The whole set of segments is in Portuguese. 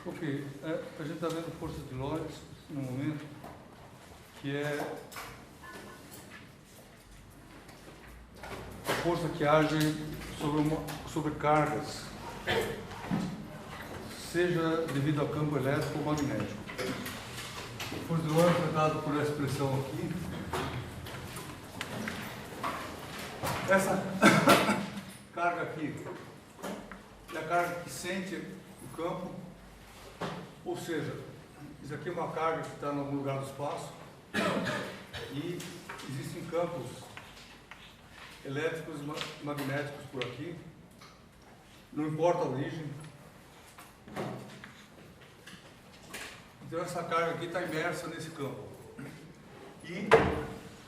Ok, a gente está vendo força de Lorentz no momento, que é a força que age sobre cargas, seja devido a campo elétrico ou magnético. A força de Lorentz é dada por essa expressão aqui. Essa carga aqui é a carga que sente o campo, ou seja, isso aqui é uma carga que está em algum lugar do espaço e existem campos elétricos e magnéticos por aqui, não importa a origem. Então essa carga aqui está imersa nesse campo. E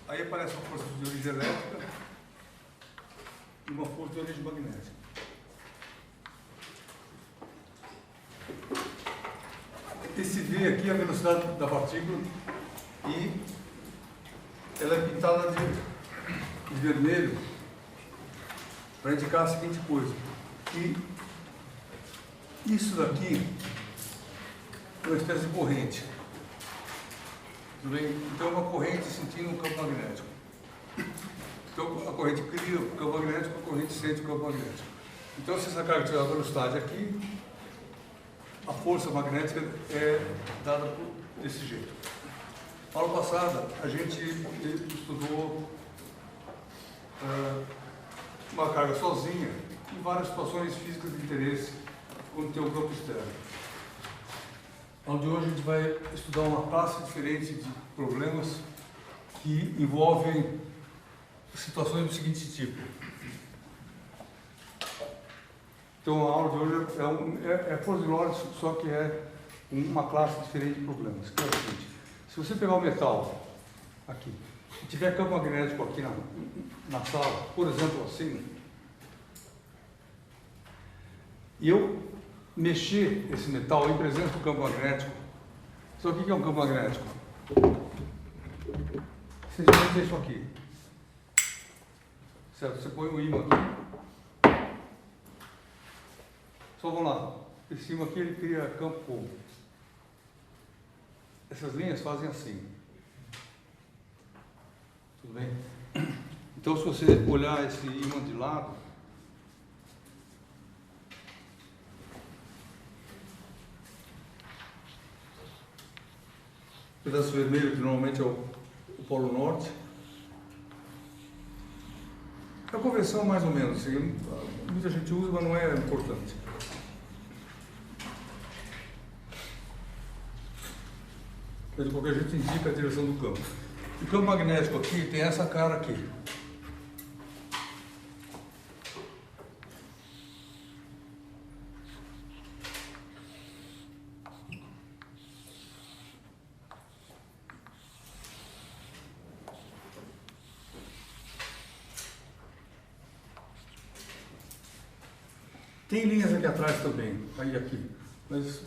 aí aparece uma força de origem elétrica e uma força de origem magnética. Esse V aqui é a velocidade da partícula e ela é pintada de vermelho para indicar a seguinte coisa, que isso daqui é uma espécie de corrente. Tudo bem? Então é uma corrente sentindo um campo magnético. Então a corrente cria o campo magnético, a corrente sente o campo magnético. Então se essa carga tiver a velocidade aqui, a força magnética é dada desse jeito. Na aula passada, a gente estudou uma carga sozinha em várias situações físicas de interesse quando tem um campo externo. Na aula de hoje, a gente vai estudar uma classe diferente de problemas que envolvem situações do seguinte tipo. Então, a aula de hoje é força de Lorentz, só que é uma classe diferente de problemas. Que é o seguinte: se você pegar o metal aqui e tiver campo magnético aqui na sala, por exemplo, assim, e eu mexer esse metal em presença do campo magnético, só o que é um campo magnético? Simplesmente isso aqui. Certo? Você põe o ímã aqui. Só vamos lá, esse cima aqui ele cria campo como? Essas linhas fazem assim. Tudo bem? Então se você olhar esse ímã de lado, o pedaço vermelho que normalmente é o polo norte, a convenção mais ou menos, assim, muita gente usa, mas não é importante. De qualquer jeito indica a direção do campo. O campo magnético aqui tem essa cara aqui. Tem linhas aqui atrás também, aí aqui, mas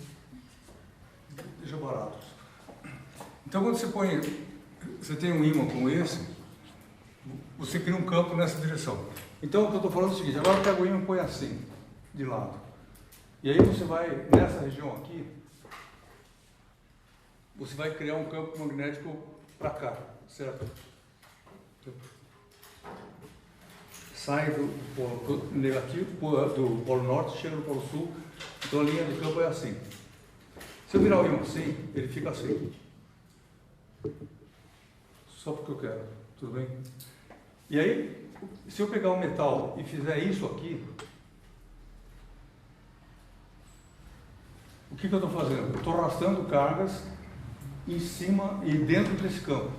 deixa barato. Então, quando você tem um ímã como esse, você cria um campo nessa direção. Então, o que eu estou falando é o seguinte: agora pega o ímã e põe assim, de lado. E aí você vai, nessa região aqui, você vai criar um campo magnético para cá, certo? Sai do polo negativo, do polo norte, chega no polo sul, então a linha do campo é assim. Se eu virar o ímã assim, ele fica assim. Só porque eu quero, tudo bem? E aí, se eu pegar um metal e fizer isso aqui, o que eu estou fazendo? Eu estou arrastando cargas em cima e dentro desse campo.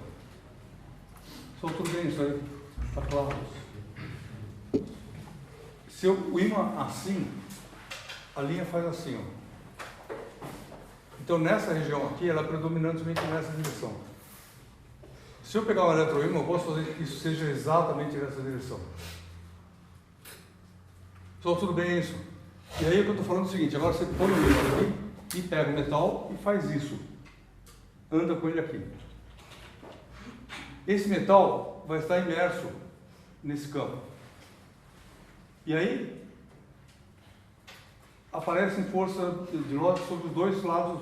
Só tudo bem isso aí? Está claro? Se eu imã assim, a linha faz assim, ó. Então nessa região aqui, ela é predominantemente nessa direção. Se eu pegar um eletroímã, eu posso fazer que isso seja exatamente nessa direção. Só tudo bem isso? E aí o que eu estou falando é o seguinte: agora você põe o ímã aqui e pega o metal e faz isso. Anda com ele aqui. Esse metal vai estar imerso nesse campo. E aí, aparecem forças de Lorentz sobre os dois lados,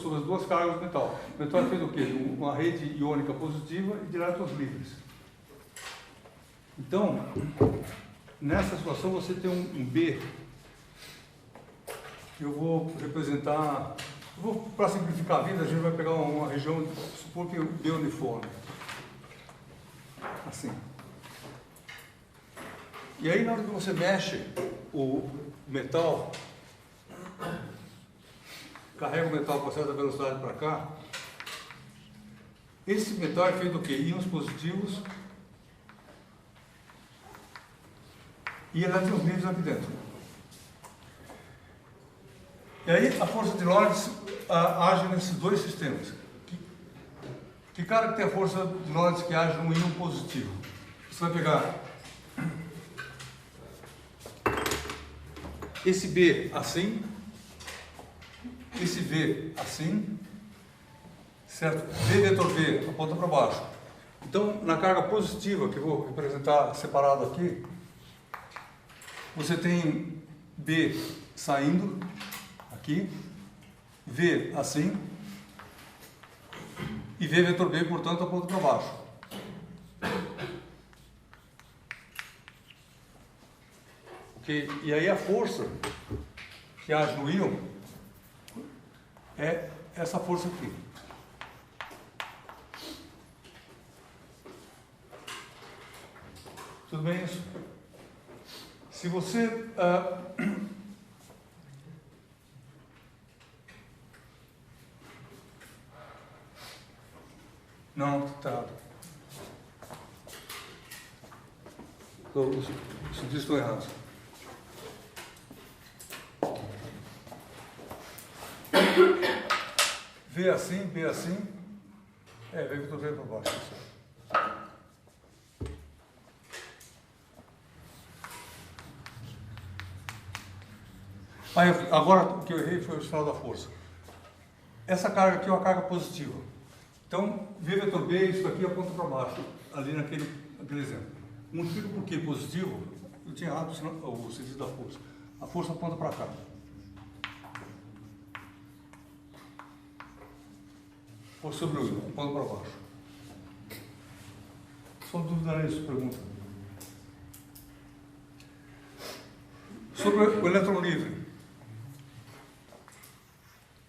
sobre as duas cargas do metal. O metal é feito do quê? Uma rede iônica positiva e de elétrons livres. Então, nessa situação você tem um B, que eu vou representar, para simplificar a vida, a gente vai pegar uma região, supor que o B uniforme. Assim. E aí, na hora que você mexe o metal, carrega o metal com certa velocidade para cá, esse metal é feito do quê? Íons positivos e elétrons livres aqui dentro. E aí, a força de Lorentz age nesses dois sistemas. Que cara que tem a força de Lorentz que age num íon positivo? Você vai pegar esse B assim, esse V assim, certo? V vetor V aponta para baixo. Então, na carga positiva, que eu vou representar separado aqui, você tem B saindo aqui, V assim, e V vetor B, portanto, aponta para baixo. Okay? E aí a força que age no íon é essa força aqui. Tudo bem isso? Se você não, tá. Os dias estão errados. V assim, B assim. V que eu estou vendo para baixo. Agora o que eu errei foi o sinal da força. Essa carga aqui é uma carga positiva. Então, V vetor B, isso aqui aponta para baixo, ali naquele exemplo. Multiplico por quê? Positivo, eu tinha errado o sentido da força. A força aponta para cá. Força sobre o íon, aponta para baixo. Só dúvida nisso, pergunta. Sobre o elétron livre.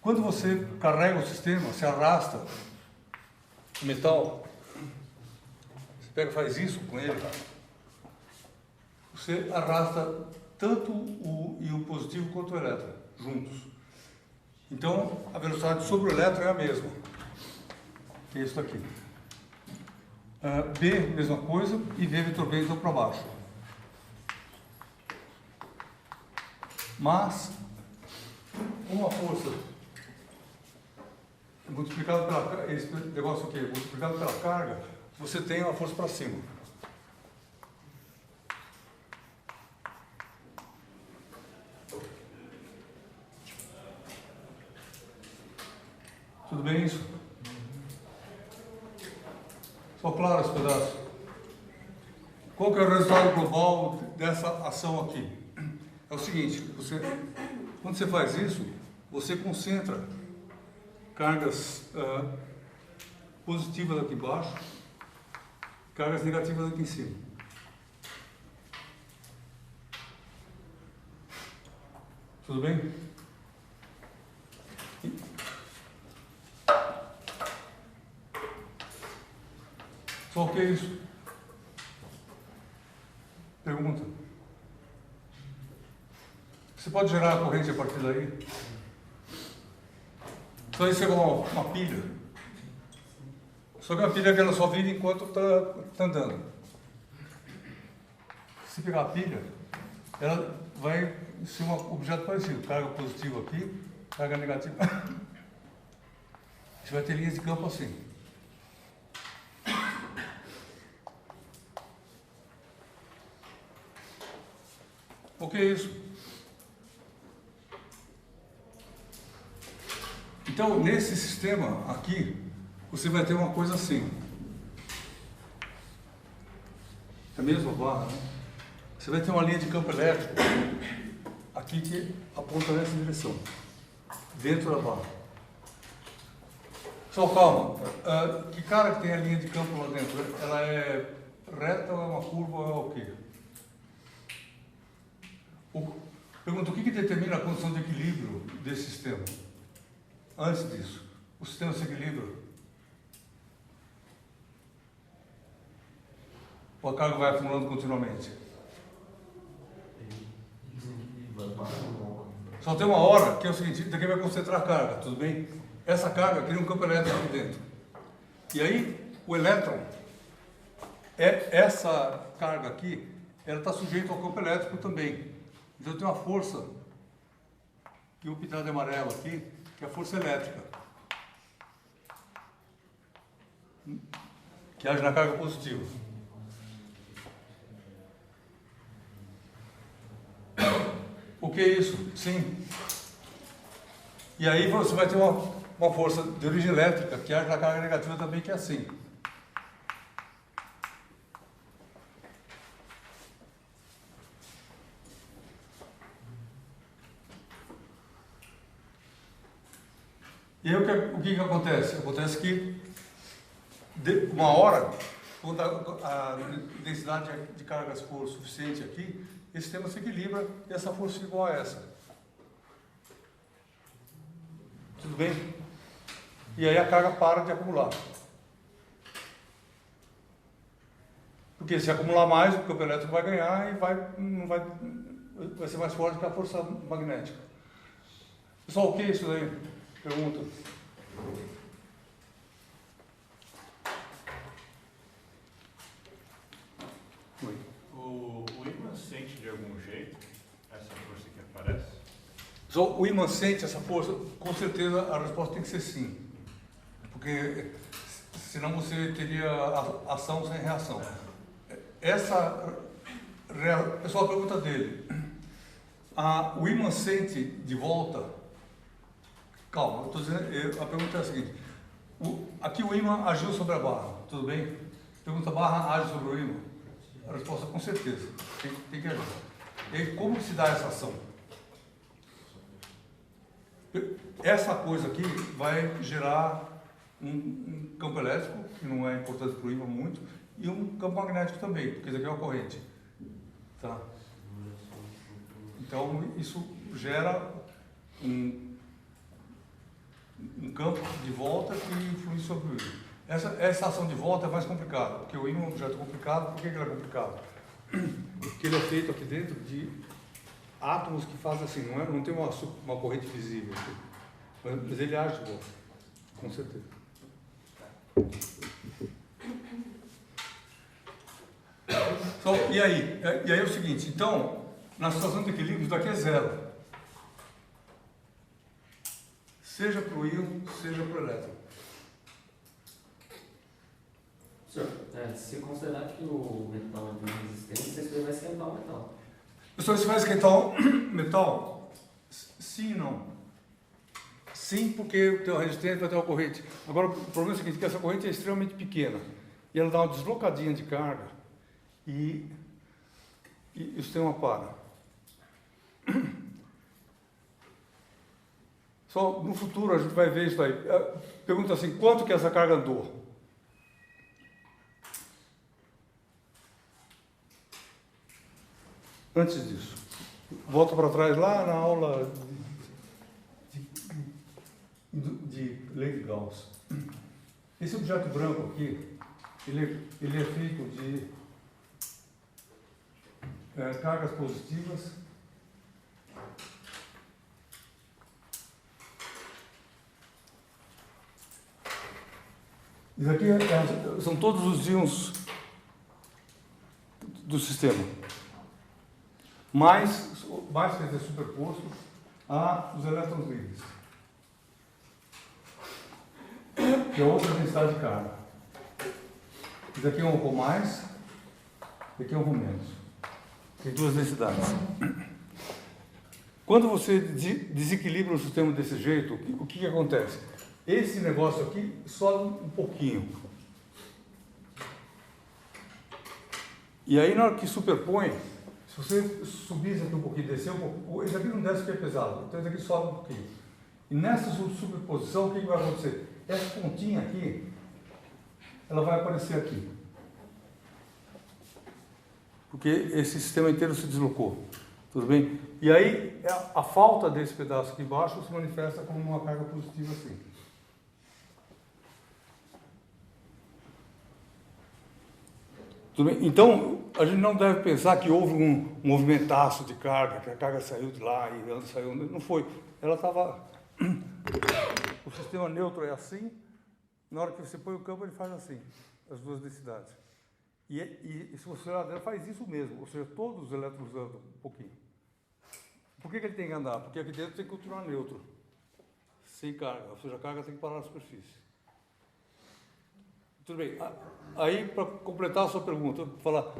Quando você carrega o sistema, se arrasta o metal, você pega e faz isso com ele, você arrasta tanto o íon positivo quanto o elétron juntos. Então, a velocidade sobre o elétron é a mesma, que é isso aqui. B, mesma coisa, e V vetor B então para baixo. Mas, uma força multiplicado pela esse negócio aqui, multiplicado pela carga, você tem uma força para cima. Tudo bem isso? Só claro esse pedaço. Qual que é o resultado global dessa ação aqui? É o seguinte, quando você faz isso, você concentra cargas positivas aqui embaixo, cargas negativas aqui em cima. Tudo bem? Só o que é isso? Pergunta. Você pode gerar a corrente a partir daí? Então isso é uma pilha. Só que a pilha que ela só vive enquanto está andando. Se pegar a pilha, ela vai ser um objeto parecido. Carga positiva aqui, carga negativa. Você vai ter linhas de campo assim. O que é isso? Então, nesse sistema aqui, você vai ter uma coisa assim. É a mesma barra, né? Você vai ter uma linha de campo elétrico aqui que aponta nessa direção, dentro da barra. Só calma, que cara que tem a linha de campo lá dentro? Ela é reta ou é uma curva ou é o quê? Pergunta, o que determina a condição de equilíbrio desse sistema? Antes disso, o sistema se equilibra? Ou a carga vai acumulando continuamente? Só tem uma hora que é o seguinte, daqui vai concentrar a carga, tudo bem? Essa carga cria um campo elétrico aqui dentro. E aí, o elétron, essa carga aqui, ela está sujeita ao campo elétrico também. Então tem uma força, que eu vou pintar de amarelo aqui, que é a força elétrica, que age na carga positiva. O que é isso? Sim. E aí você vai ter uma força de origem elétrica que age na carga negativa também, que é assim. E aí o que acontece? Acontece que uma hora, quando a densidade de cargas for suficiente aqui, esse sistema se equilibra e essa força fica igual a essa. Tudo bem? E aí a carga para de acumular. Porque se acumular mais, o campo elétrico vai ganhar e vai ser mais forte que a força magnética. Pessoal, o que é isso aí? Pergunta. Oi. O ímã sente de algum jeito essa força que aparece? Só o ímã sente essa força? Com certeza a resposta tem que ser sim. Porque senão você teria ação sem reação. Pessoal, a pergunta dele. O ímã sente de volta. Calma, a pergunta é a seguinte. Aqui o ímã agiu sobre a barra, tudo bem? Pergunta, a barra age sobre o ímã? A resposta com certeza, tem que agir. E aí, como se dá essa ação? Essa coisa aqui vai gerar um campo elétrico, que não é importante para o ímã muito, e um campo magnético também, porque isso aqui é uma corrente. Tá? Então, isso gera um campo de volta que influi sobre o ímã. Essa ação de volta é mais complicada, porque o ímã é um objeto complicado. Por que ele é complicado? Porque ele é feito aqui dentro de átomos que fazem assim, não tem uma corrente visível aqui, mas ele age de volta, com certeza. Então, e aí é o seguinte, então, na situação de equilíbrio, isso daqui é zero. Seja para o íon, seja para o elétron. Senhor, se considerar que o metal tem resistência, isso vai esquentar o metal. Professor, isso vai esquentar o metal? Sim e não. Sim, porque tem uma resistência, vai ter uma corrente. Agora, o problema é o seguinte, que essa corrente é extremamente pequena. E ela dá uma deslocadinha de carga e o sistema para. Só no futuro a gente vai ver isso aí. Pergunta assim, quanto que essa carga andou? Antes disso, volta para trás lá na aula de lei de Gauss. Esse objeto branco aqui, ele é feito de cargas positivas Isso aqui são todos os íons do sistema, mais quer dizer, superposto a os elétrons livres, que é outra densidade de carga. Isso aqui é um pouco mais, isso aqui é um pouco menos. Tem duas densidades. Quando você desequilibra o sistema desse jeito, o que acontece? Esse negócio aqui sobe um pouquinho. E aí, na hora que superpõe, Se você subisse aqui um pouquinho, descer um pouco, esse aqui não desce porque é pesado, então esse aqui sobe um pouquinho. E nessa superposição, o que vai acontecer? Essa pontinha aqui, ela vai aparecer aqui. Porque esse sistema inteiro se deslocou. Tudo bem? E aí, a falta desse pedaço aqui embaixo se manifesta como uma carga positiva assim. Tudo bem? Então, a gente não deve pensar que houve um movimentaço de carga, que a carga saiu de lá e ela saiu. Não foi. Ela estava. O sistema neutro é assim, na hora que você põe o campo, ele faz assim, as duas densidades. E se você olhar dentro, faz isso mesmo, ou seja, todos os elétrons andam um pouquinho. Por que ele tem que andar? Porque aqui dentro tem que continuar neutro, sem carga, ou seja, a carga tem que parar na superfície. Tudo bem. Aí, para completar a sua pergunta, eu vou falar,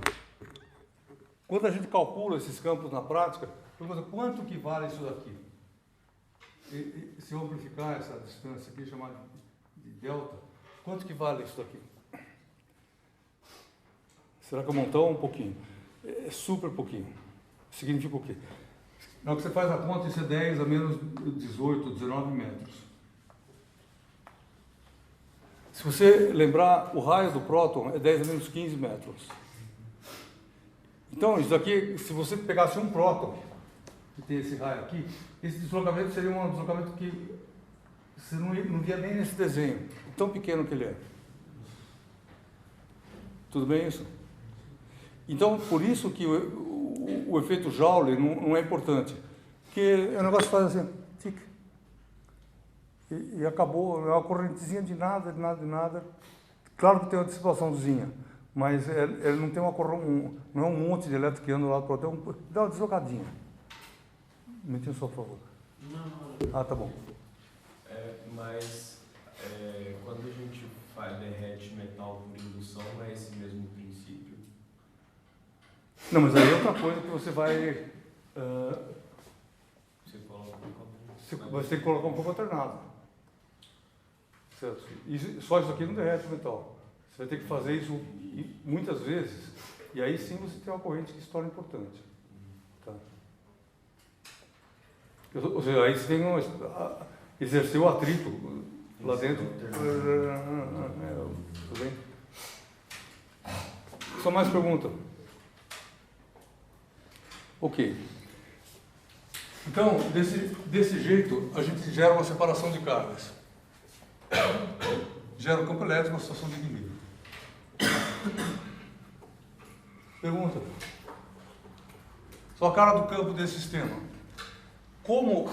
quando a gente calcula esses campos na prática, pergunta quanto que vale isso daqui? E se eu amplificar essa distância aqui, chamada de delta, quanto que vale isso daqui? Será que é um montão ou um pouquinho? É super pouquinho. Significa o quê? Na hora que você faz a conta, isso é 10 a menos 18, 19 metros. Se você lembrar, o raio do próton é 10 a menos 15 metros. Então, isso daqui, se você pegasse um próton, que tem esse raio aqui, esse deslocamento seria um deslocamento que você não via nem nesse desenho, tão pequeno que ele é. Tudo bem isso? Então, por isso que o efeito Joule não é importante. Porque o negócio faz assim, tic, e acabou, é uma correntezinha de nada, de nada, de nada. Claro que tem uma dissipaçãozinha, mas ele não tem não é um monte de elétron que anda do lado para o outro, dá uma deslocadinha. Me entenda só, por favor. Não. Ah, tá bom. Mas quando a gente derrete metal por indução, é esse mesmo princípio? Não, mas aí é outra coisa que você vai... Você coloca você vai ter que colocar um pouco alternado. Certo? Só isso aqui não derrete o metal. Você vai ter que fazer isso muitas vezes, e aí sim você tem uma corrente que se torna importante. Tá? Ou seja, aí você tem exercer o atrito lá dentro. Tudo bem? Só mais pergunta? Ok. Então, desse jeito, a gente gera uma separação de cargas. Gera um campo elétrico, uma situação de equilíbrio. Pergunta. Só a cara do campo desse sistema. Como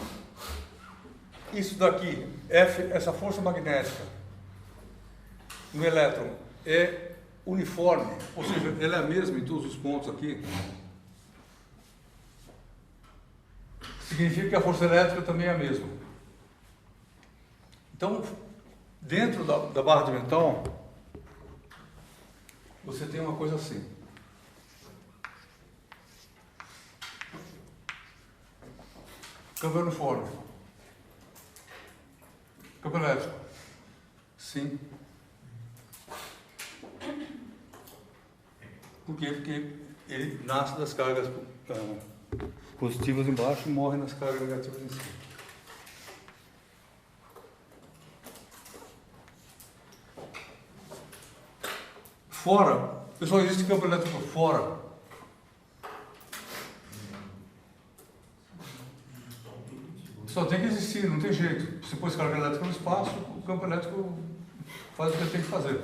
isso daqui, essa força magnética no elétron é uniforme, ou seja, ela é a mesma em todos os pontos aqui, significa que a força elétrica também é a mesma. Então, dentro da barra de metal, você tem uma coisa assim. Campo uniforme. Campo elétrico. Sim. Por quê? Porque ele nasce das cargas positivas embaixo e morre nas cargas negativas em cima. Fora, pessoal, existe campo elétrico fora. Só tem que existir, não tem jeito. Você pôs carga elétrica no espaço, o campo elétrico faz o que ele tem que fazer.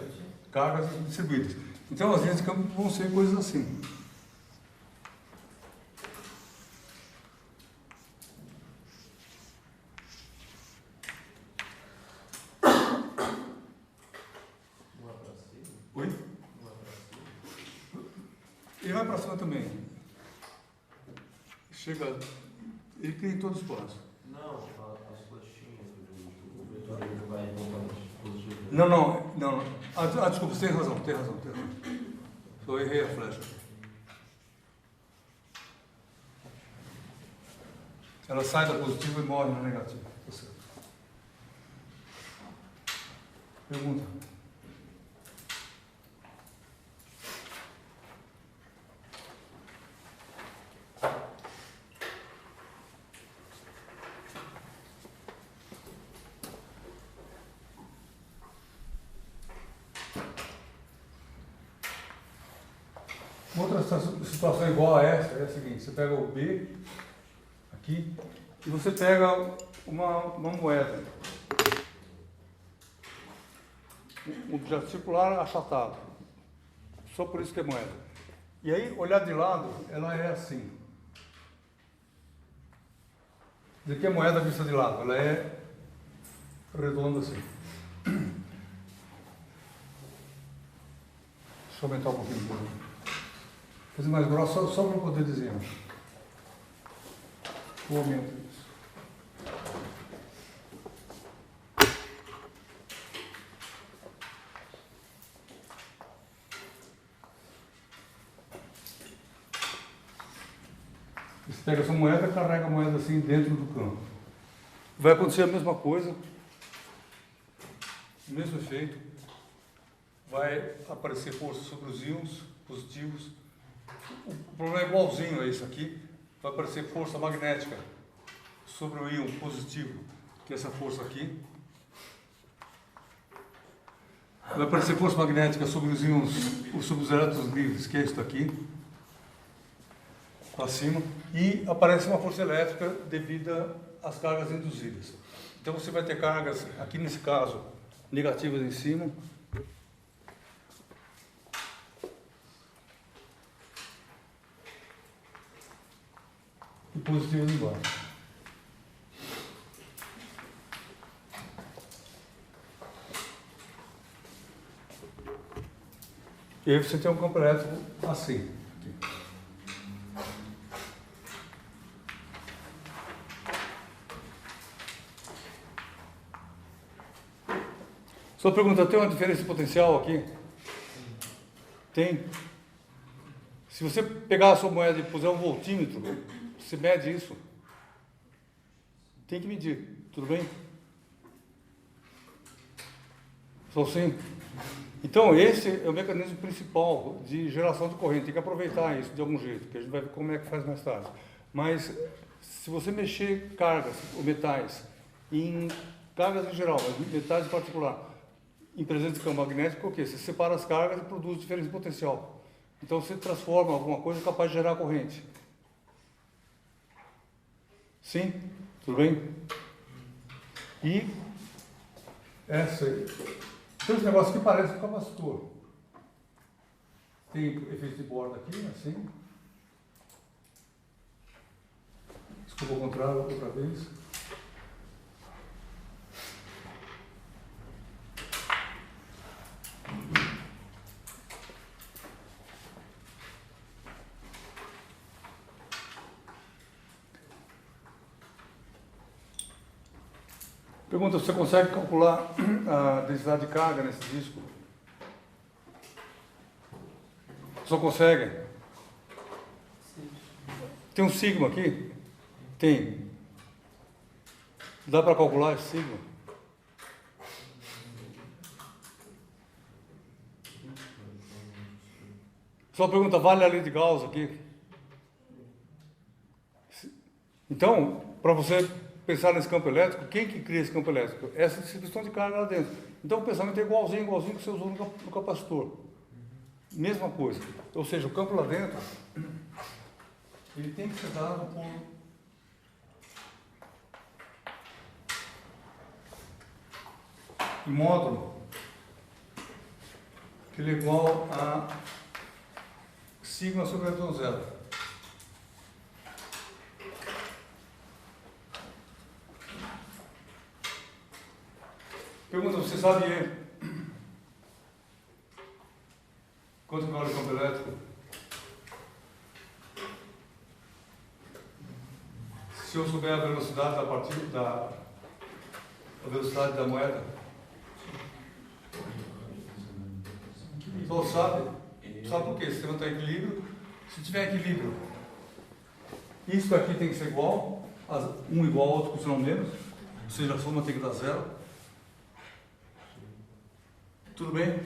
Cargas distribuídas. Então, as linhas de campo vão ser coisas assim. Oi? Ele vai para cima também. Chega. Ele cria em todo o espaço. Não, as flechinhas do vetor ele vai voltando positivo. Não. Desculpa, você tem razão. Eu errei a flecha. Ela sai da positiva e morre na negativa. Tá certo. Pergunta. Outra situação igual a essa é a seguinte: você pega o B aqui e você pega uma moeda, um objeto circular achatado, só por isso que é moeda. E aí, olhar de lado, ela é assim. Isso aqui é moeda vista de lado, ela é redonda assim. Deixa eu aumentar um pouquinho. Fazer mais grossa, só para eu poder desenhar. Eu aumento isso. Você pega essa moeda e carrega a moeda assim dentro do campo. Vai acontecer a mesma coisa, o mesmo efeito. Vai aparecer força sobre os íons positivos. O problema é igualzinho a isso aqui. Vai aparecer força magnética sobre o íon positivo, que é essa força aqui. Vai aparecer força magnética sobre os íons, sobre os elétrons livres, que é isso aqui, para cima. E aparece uma força elétrica devida às cargas induzidas. Então você vai ter cargas, aqui nesse caso, negativas em cima. E positivas embaixo. E aí você tem um campo elétrico assim. Aqui. Só pergunta, tem uma diferença potencial aqui? Tem. Se você pegar a sua moeda e puser um voltímetro, você mede isso. Tem que medir, tudo bem? Só assim? Então, esse é o mecanismo principal de geração de corrente. Tem que aproveitar isso de algum jeito, que a gente vai ver como é que faz mais tarde. Mas, se você mexer cargas ou metais, cargas em geral, mas metais em particular, em presença de campo magnético, o quê? Você separa as cargas e produz diferença potencial. Então, você transforma alguma coisa capaz de gerar corrente. Sim? Tudo bem? E essa aí. Tem esse negócio que parece um capacitor. Tem efeito de borda aqui, assim. Desculpa o contrário outra vez. Pergunta, você consegue calcular a densidade de carga nesse disco? Só consegue? Tem um sigma aqui? Tem. Dá para calcular esse sigma? Só pergunta, vale a lei de Gauss aqui? Então, para você pensar nesse campo elétrico, quem que cria esse campo elétrico? Essa distribuição de carga lá dentro. Então o pensamento é igualzinho que você usou no capacitor. Mesma coisa. Ou seja, o campo lá dentro, ele tem que ser dado por um módulo que ele é igual a sigma sobre epsilon zero. Pergunta, você sabe quanto vale o campo elétrico? Se eu souber a velocidade da partida, a velocidade da moeda? Então sabe? Sabe por quê? Se não tem equilíbrio, se tiver equilíbrio, isso aqui tem que ser igual, um igual ao outro, costuma menos, ou seja, a soma tem que dar zero. Tudo bem?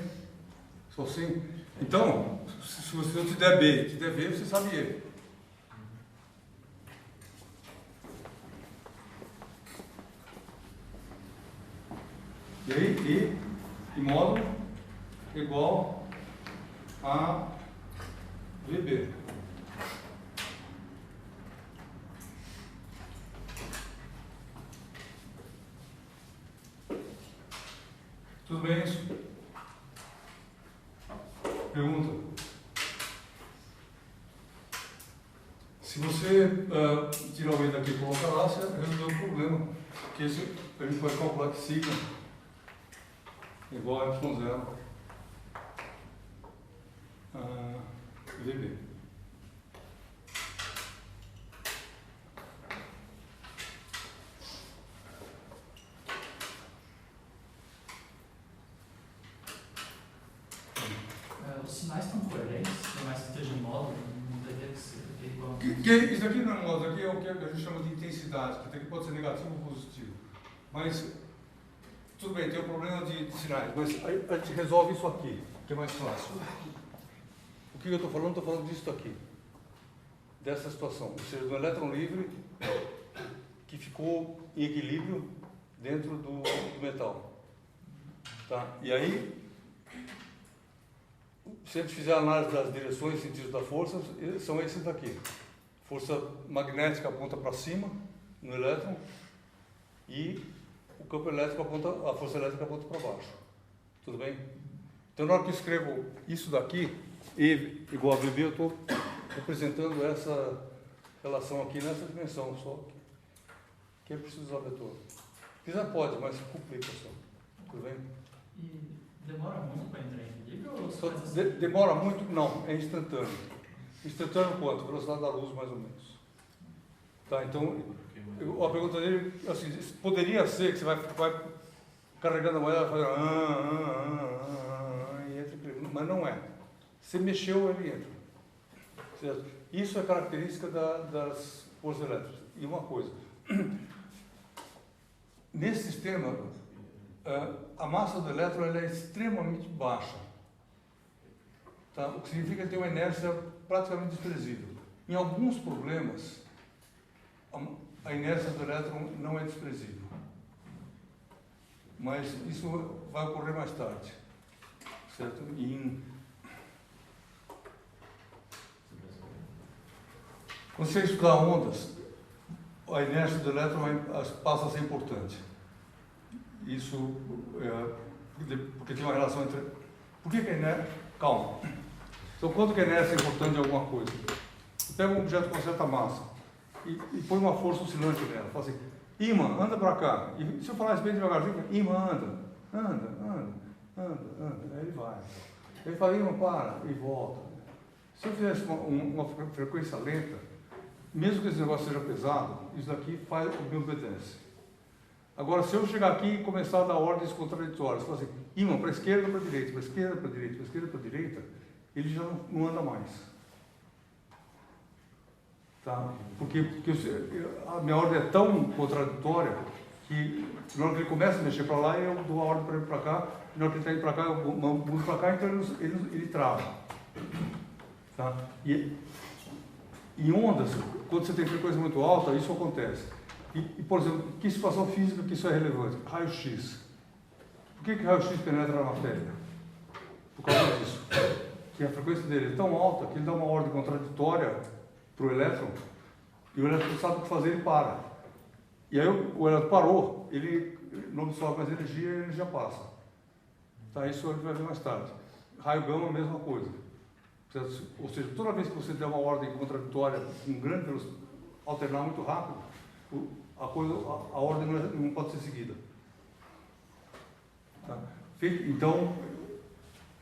Só assim? Então, se eu te der B e te der V, você sabe E. E aí, E módulo igual a VB. Tudo bem isso? Pergunta. Se você tirar o E daqui e colocar lá, você resolveu o problema. Porque isso, a gente pode calcular que sigma é igual a Y0 VB. Os sinais estão coerentes, por mais que esteja em módulo, não deveria ser igual. Isso daqui não é módulo, isso aqui é o que a gente chama de intensidade, que daqui pode ser negativo ou positivo. Mas, tudo bem, tem o problema de sinais, mas a gente resolve isso aqui, que é mais fácil. O que eu estou falando? Estou falando disso aqui, dessa situação, ou seja, do elétron livre que ficou em equilíbrio dentro do metal. Tá? E aí, se a gente fizer a análise das direções e sentidos da força, são esses daqui. Força magnética aponta para cima, no elétron, e o campo elétrico aponta, a força elétrica aponta para baixo. Tudo bem? Então, na hora que eu escrevo isso daqui, E igual a VB, eu estou representando essa relação aqui nessa dimensão só. Que é preciso usar vetor. Quiser pode, mas complica só. Tudo bem? E demora muito para entrar em equilíbrio? Ou Só faz assim? demora muito? Não, é instantâneo. Instantâneo quanto? Velocidade da luz, mais ou menos. Tá, então, a pergunta dele, assim, poderia ser que você vai carregando a moeda, fazendo e entra em equilíbrio, mas não é. Você mexeu, ele entra. Certo? Isso é característica das forças elétricas. E uma coisa, nesse sistema, a massa do elétron ela é extremamente baixa. Tá? O que significa que ele tem uma inércia praticamente desprezível. Em alguns problemas, a inércia do elétron não é desprezível. Mas isso vai ocorrer mais tarde. Certo? Quando você estudar ondas, a inércia do elétron passa a ser importante. Isso porque tem uma relação entre... Por que a inércia... Calma. Então, quanto que a inércia é importante em alguma coisa? Você pega um objeto com certa massa e põe uma força oscilante nela. Fala assim, ímã, anda para cá. E se eu falar isso bem devagarzinho, ímã, anda. Aí ele vai. Ele fala, ímã, para, e volta. Se eu fizesse uma frequência lenta, mesmo que esse negócio seja pesado, isso daqui me obedece. Agora, se eu chegar aqui e começar a dar ordens contraditórias, falar assim, ímã para a esquerda, para a direita, para a esquerda, para a direita, para a esquerda, para a direita, ele já não anda mais. Tá? Porque a minha ordem é tão contraditória que na hora que ele começa a mexer para lá, eu dou a ordem para ele para cá, na hora que ele está indo para cá, eu mudo para cá, então ele trava. Tá? E em ondas, quando você tem frequência muito alta, isso acontece. E, por exemplo, que situação física que isso é relevante? Raio-X. Por que raio-X penetra na matéria? Por causa disso. Que a frequência dele é tão alta que ele dá uma ordem contraditória para o elétron, e o elétron sabe o que fazer, ele para. E aí o elétron parou, ele não absorve mais energia e a energia passa. Tá? Isso a gente vai ver mais tarde. Raio gama, a mesma coisa. Ou seja, toda vez que você der uma ordem contraditória com grande velocidade, alternar muito rápido, a ordem não pode ser seguida. Tá? Então,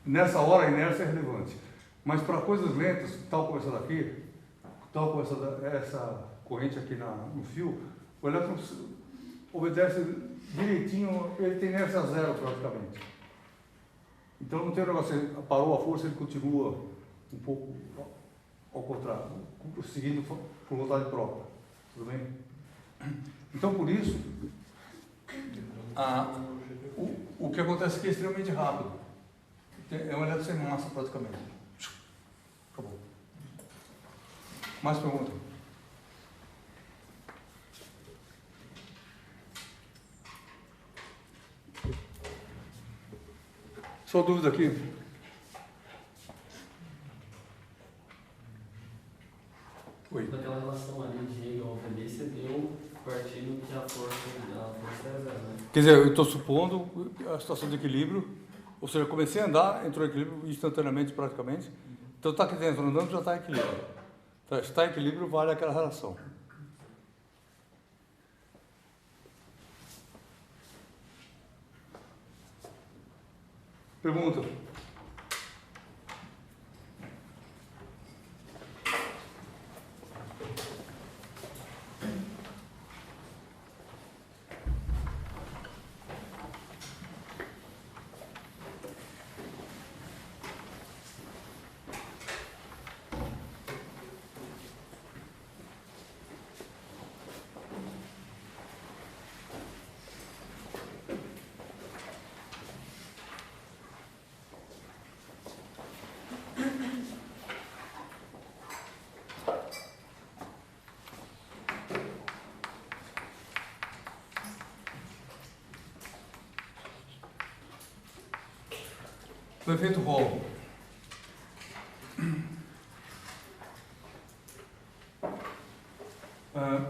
nessa hora a inércia é relevante. Mas para coisas lentas, tal como essa daqui, tal como essa corrente aqui no fio, o elétron obedece direitinho, ele tem inércia zero praticamente. Então não tem um negócio, parou a força, ele continua um pouco ao contrário, seguindo por vontade própria. Tudo bem? Então, por isso, o que acontece aqui é extremamente rápido. É um elétron sem massa, praticamente. Acabou. Mais pergunta? Só dúvida aqui? Partindo que a força é zero, né? Quer dizer, eu estou supondo a situação de equilíbrio, ou seja, eu comecei a andar, entrou em equilíbrio instantaneamente, praticamente. Então está aqui dentro, andando, já está em equilíbrio. Então, está em equilíbrio, vale aquela relação. Pergunta. O efeito Hall.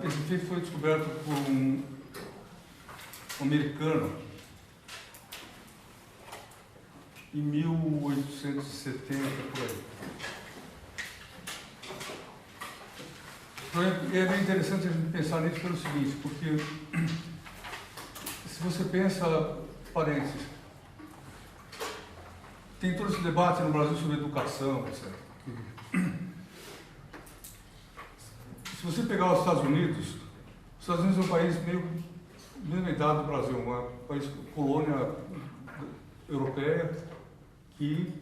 Esse efeito foi descoberto por um americano em 1870, por aí. É bem interessante a gente pensar nisso pelo seguinte, porque se você pensa, parênteses, tem todo esse debate no Brasil sobre educação, etc. Se você pegar os Estados Unidos é um país meio mesma idade do Brasil, um país colônia europeia que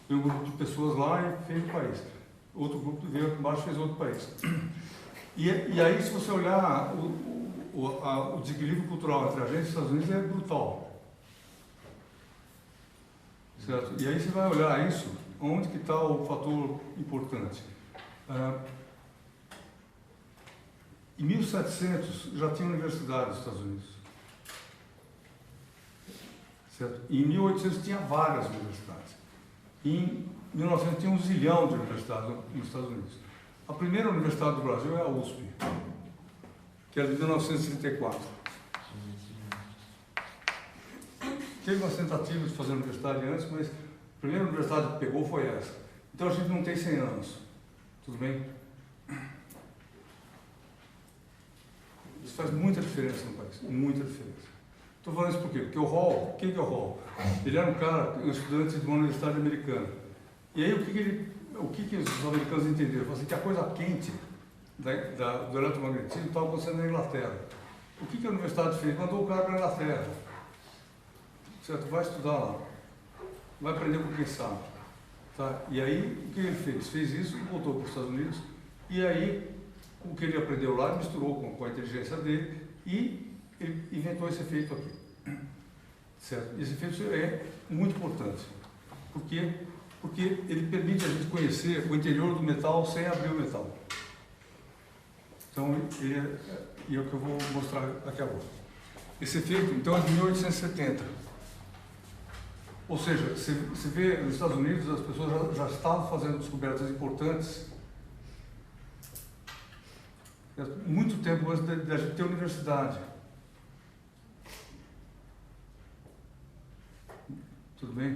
tem um grupo de pessoas lá e fez o país. Outro grupo veio aqui embaixo e fez outro país. E aí, se você olhar o desequilíbrio cultural entre a gente e os Estados Unidos é brutal. Certo? E aí você vai olhar isso, onde que está o fator importante. Em 1700 já tinha universidade nos Estados Unidos. Certo? E em 1800 tinha várias universidades. E em 1900 tinha um zilhão de universidades nos Estados Unidos. A primeira universidade do Brasil é a USP, que é de 1934. Teve umas tentativas de fazer universidade antes, mas a primeira universidade que pegou foi essa. Então a gente não tem 100 anos. Tudo bem? Isso faz muita diferença no país, muita diferença. Estou falando isso por quê? Porque o Hall, quem que é o Hall? Ele era um cara, um estudante de uma universidade americana. E aí o que os americanos entenderam? Falaram assim, que a coisa quente do eletromagnetismo estava acontecendo na Inglaterra. O que a universidade fez? Mandou o cara para a Inglaterra. Certo? Vai estudar lá. Vai aprender com quem sabe. Tá? E aí, o que ele fez? Fez isso, voltou para os Estados Unidos, e aí, o que ele aprendeu lá, misturou com a inteligência dele, e ele inventou esse efeito aqui. Certo? Esse efeito é muito importante. Por quê? Porque ele permite a gente conhecer o interior do metal sem abrir o metal. Então, e é o que eu vou mostrar daqui a pouco. Esse efeito, então, é de 1870. Ou seja, você vê nos Estados Unidos, as pessoas já estavam fazendo descobertas importantes muito tempo antes da gente ter universidade. Tudo bem?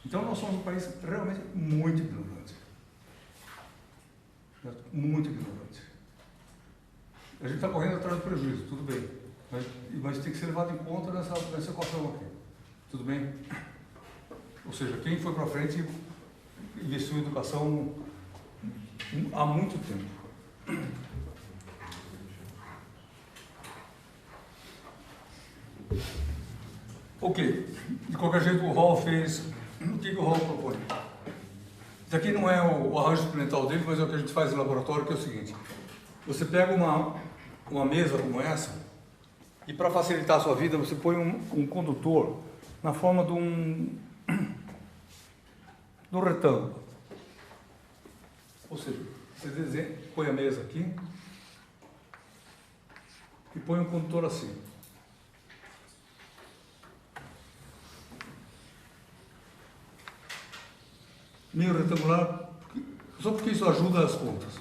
Então nós somos um país realmente muito ignorante. Muito ignorante. A gente está correndo atrás do prejuízo, tudo bem. Mas tem que ser levado em conta nessa equação aqui. Tudo bem? Ou seja, quem foi para frente investiu em educação há muito tempo. Ok, de qualquer jeito o Hall fez. O que o Hall propõe? Isso aqui não é o arranjo experimental dele, mas é o que a gente faz no laboratório, que é o seguinte: você pega uma mesa como essa, e para facilitar a sua vida, você põe um condutor na forma de um retângulo. Ou seja, você põe a mesa aqui e põe um condutor assim. Meio retangular, só porque isso ajuda as contas.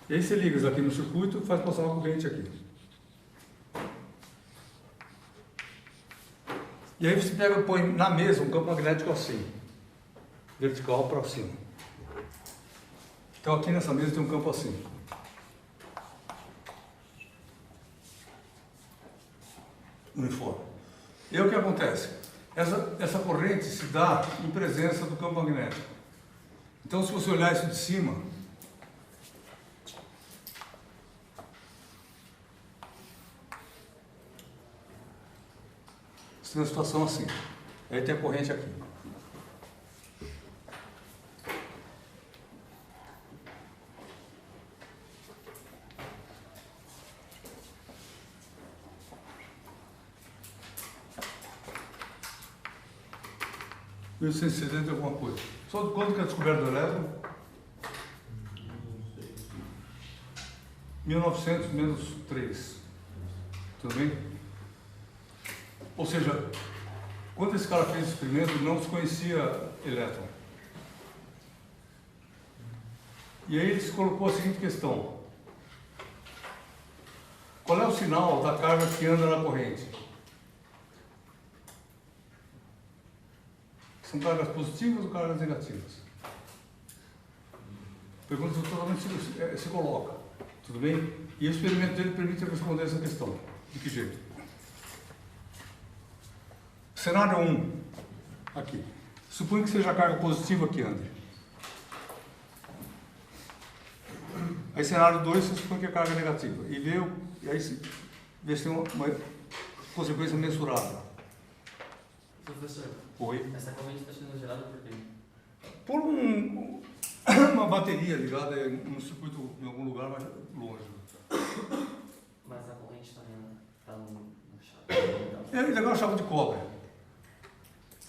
E aí você liga isso aqui no circuito e faz passar uma corrente aqui. E aí você pega e põe na mesa um campo magnético assim, vertical para cima. Então aqui nessa mesa tem um campo assim. Uniforme. E aí o que acontece? Essa corrente se dá em presença do campo magnético. Então se você olhar isso de cima, você tem uma situação assim. Aí tem a corrente aqui. E o 170 alguma coisa. Só de quando que é descoberto o elétron? 1900 menos 3. Tudo bem? Ou seja, quando esse cara fez o experimento, não se conhecia elétron. E aí ele se colocou a seguinte questão: qual é o sinal da carga que anda na corrente? São cargas positivas ou cargas negativas? Pergunta totalmente se coloca. Tudo bem? E o experimento dele permite responder essa questão. De que jeito? Cenário 1, aqui. Suponha que seja a carga positiva que ande. Aí cenário 2, você supõe que é a carga negativa. E aí vê se tem uma consequência mensurável. Professor, Oi? essa corrente está sendo gerada por quê? Por uma bateria ligada em um circuito em algum lugar mais longe. Mas a corrente também está no chave. É ligar a chave de cobre.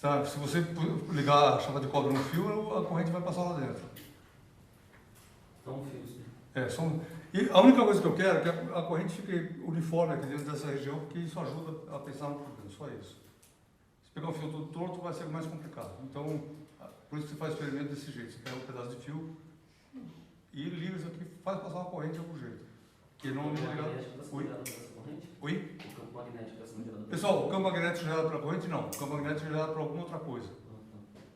Tá? Se você ligar a chave de cobre no fio, a corrente vai passar lá dentro. Então, fios. E a única coisa que eu quero é que a corrente fique uniforme aqui dentro dessa região, porque isso ajuda a pensar no problema, só isso. Se pegar um fio todo torto, vai ser mais complicado. Então, por isso que você faz experimento desse jeito. Você pega um pedaço de fio e liga isso aqui, faz passar uma corrente de algum jeito. Que não O campo liga. magnético está sendo gerado por essa corrente? Oi? O campo magnético está sendo gerado por Pessoal, o campo magnético gerado pela corrente, não. O campo magnético é gerado por alguma outra coisa.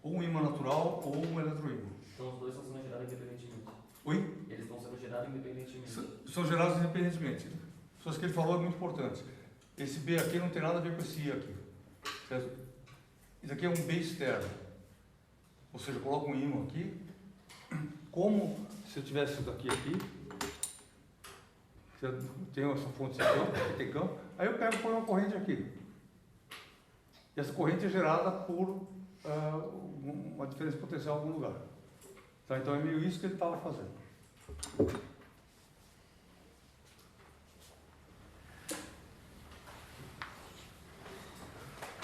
Ou um ímã natural ou um eletroímã. Então, os dois estão sendo gerados independentemente. Oi? Eles estão sendo gerados independentemente. São gerados independentemente. Só que ele falou é muito importante. Esse B aqui não tem nada a ver com esse I aqui. Certo? Isso aqui é um B externo. Ou seja, eu coloco um ímã aqui. Como se eu tivesse isso daqui aqui. Tem essa fonte de campo, aqui tem campo. Aí eu pego e ponho uma corrente aqui. E essa corrente é gerada por uma diferença potencial em algum lugar. Tá? Então é meio isso que ele estava fazendo.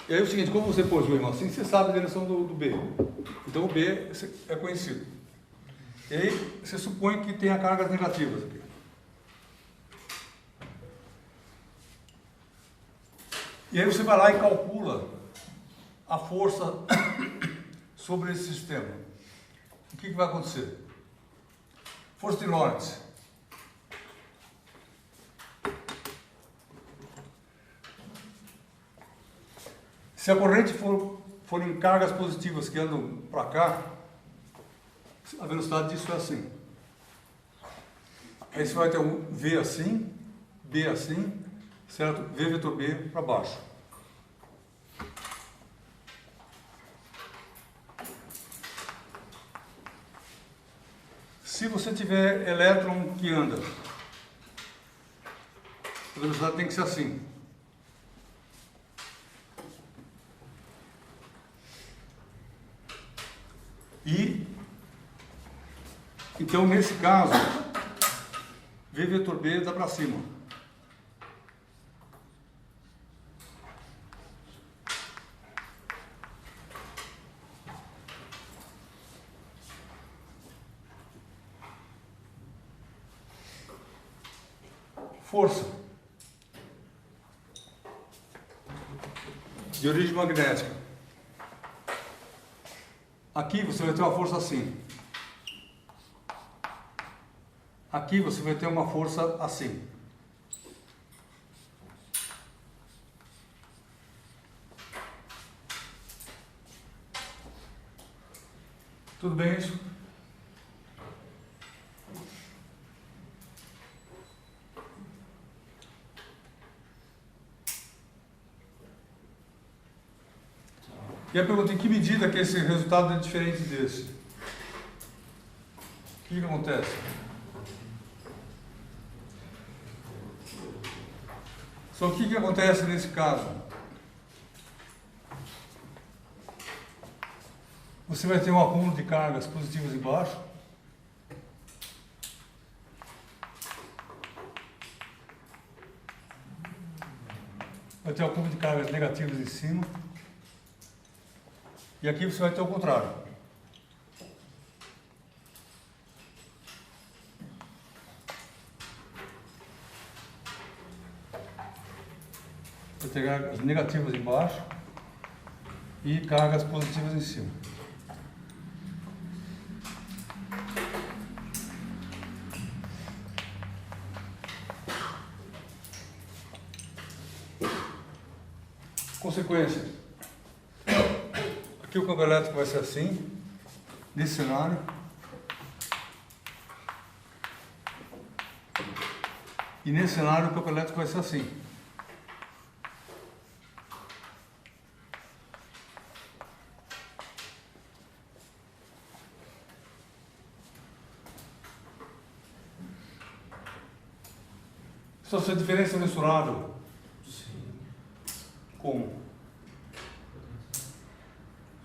E aí é o seguinte, como você pôs o ímã assim, você sabe a direção do B. Então o B é conhecido. E aí você supõe que tenha cargas negativas aqui. E aí você vai lá e calcula a força sobre esse sistema. O que vai acontecer? Força de Lorentz. Se a corrente for em cargas positivas que andam para cá, a velocidade disso é assim. Aí você vai ter um V assim, B assim, certo? V vetor B para baixo. Se você tiver elétron que anda, a velocidade tem que ser assim. E, então, nesse caso, V vetor B dá para cima. Força de origem magnética. Aqui você vai ter uma força assim. aqui você vai ter uma força assim. Tudo bem isso? E a pergunta, em que medida que esse resultado é diferente desse? O que acontece? Só o que acontece nesse caso? Você vai ter um acúmulo de cargas positivas embaixo. Vai ter um acúmulo de cargas negativas em cima. E aqui você vai ter o contrário. Vai ter cargas negativas embaixo e cargas positivas em cima. Consequência. Aqui o campo elétrico vai ser assim, nesse cenário. E nesse cenário o campo elétrico vai ser assim. Só se a diferença é mensurável. Como?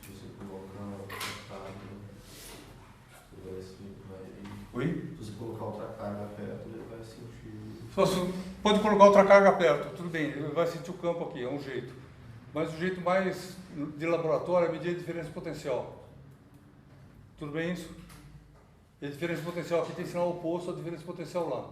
Se você colocar outra carga, Oi? se você colocar outra carga perto, ele vai sentir. Pode colocar outra carga perto, tudo bem, ele vai sentir o campo aqui, é um jeito. Mas o jeito mais de laboratório é medir a diferença potencial. Tudo bem isso? E a diferença potencial aqui tem sinal oposto à diferença potencial lá.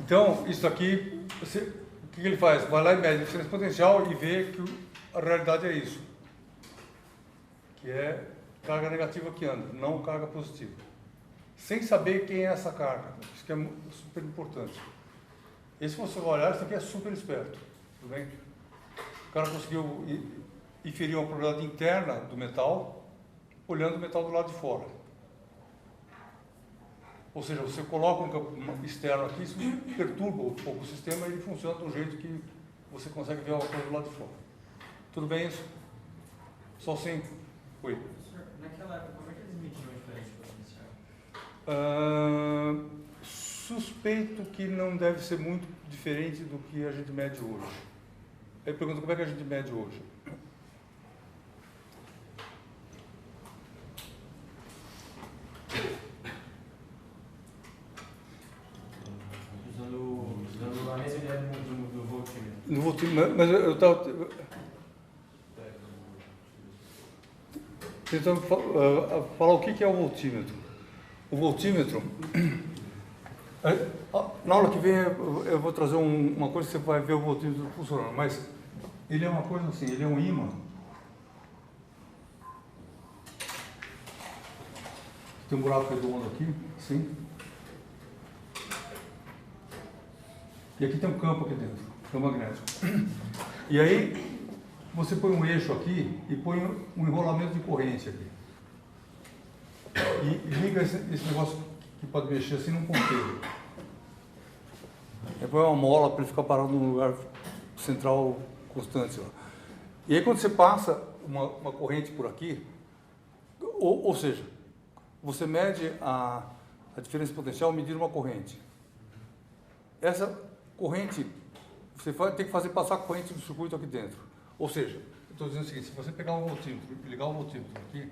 Então, isso aqui, o que ele faz? Vai lá e mede a diferença potencial e vê que a realidade é isso. Que é carga negativa que anda, não carga positiva. Sem saber quem é essa carga. Isso que é super importante. E se você olhar, isso aqui é super esperto. Tudo bem? O cara conseguiu inferir uma probabilidade interna do metal, olhando o metal do lado de fora. Ou seja, você coloca um campo externo aqui, isso perturba um pouco o sistema e ele funciona de um jeito que você consegue ver uma coisa do lado de fora. Tudo bem isso? Só sem... Oi. Professor, naquela época, como é que eles mediam a diferença potencial? Suspeito que não deve ser muito diferente do que a gente mede hoje. Aí pergunta, como é que a gente mede hoje? Usando a mesma ideia do voltímetro. No voltímetro, mas eu estava tentando falar o que é o voltímetro. O voltímetro, na aula que vem eu vou trazer uma coisa que você vai ver o voltímetro funcionando, mas ele é uma coisa assim, ele é um ímã. Tem um buraco redondo aqui, sim. E aqui tem um campo aqui dentro, campo magnético. E aí você põe um eixo aqui e põe um enrolamento de corrente aqui. E liga esse negócio que pode mexer assim num ponteiro. Aí põe uma mola para ele ficar parado num lugar central constante lá. E aí quando você passa uma corrente por aqui, ou seja, você mede a diferença potencial medindo uma corrente. Essa corrente, você tem que fazer passar a corrente do circuito aqui dentro. Ou seja, eu estou dizendo o seguinte, se você pegar um voltímetro e ligar o voltímetro aqui,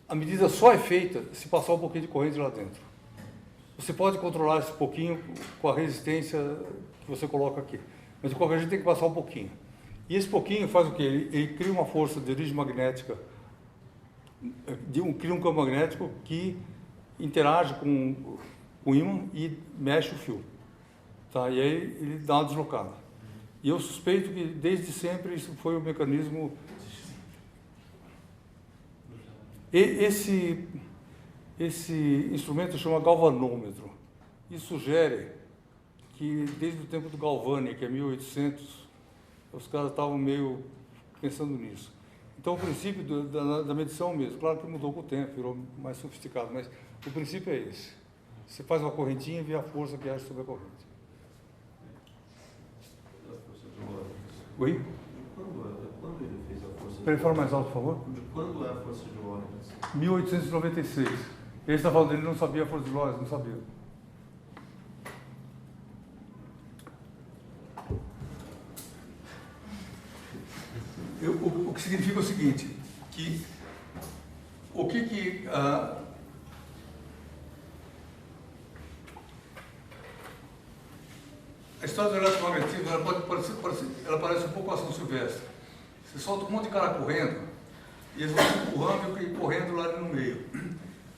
a medida só é feita se passar um pouquinho de corrente lá dentro. Você pode controlar esse pouquinho com a resistência que você coloca aqui. Mas de qualquer jeito tem que passar um pouquinho. E esse pouquinho faz o quê? Ele cria uma força de origem magnética cria um campo magnético que interage com o ímã e mexe o fio. Tá? E aí ele dá uma deslocada. E eu suspeito que desde sempre isso foi o mecanismo. Esse instrumento chama galvanômetro. Isso sugere que desde o tempo do Galvani, que é 1800, os caras estavam meio pensando nisso. Então o princípio da medição mesmo, claro que mudou com o tempo, virou mais sofisticado, mas o princípio é esse. Você faz uma correntinha e vê a força que age sobre a corrente. A força de Lorentz. Oi? De quando ele fez a força de Peraí, fala mais Lorentz? alto, por favor. De quando é a força de Lorentz? 1896. Ele está falando dele, não sabia a força de Lorentz, não sabia. O que significa o seguinte, que a história do eletromagnetismo ela parece um pouco a ação silvestre. Você solta um monte de cara correndo e eles vão empurrando e correndo lá no meio.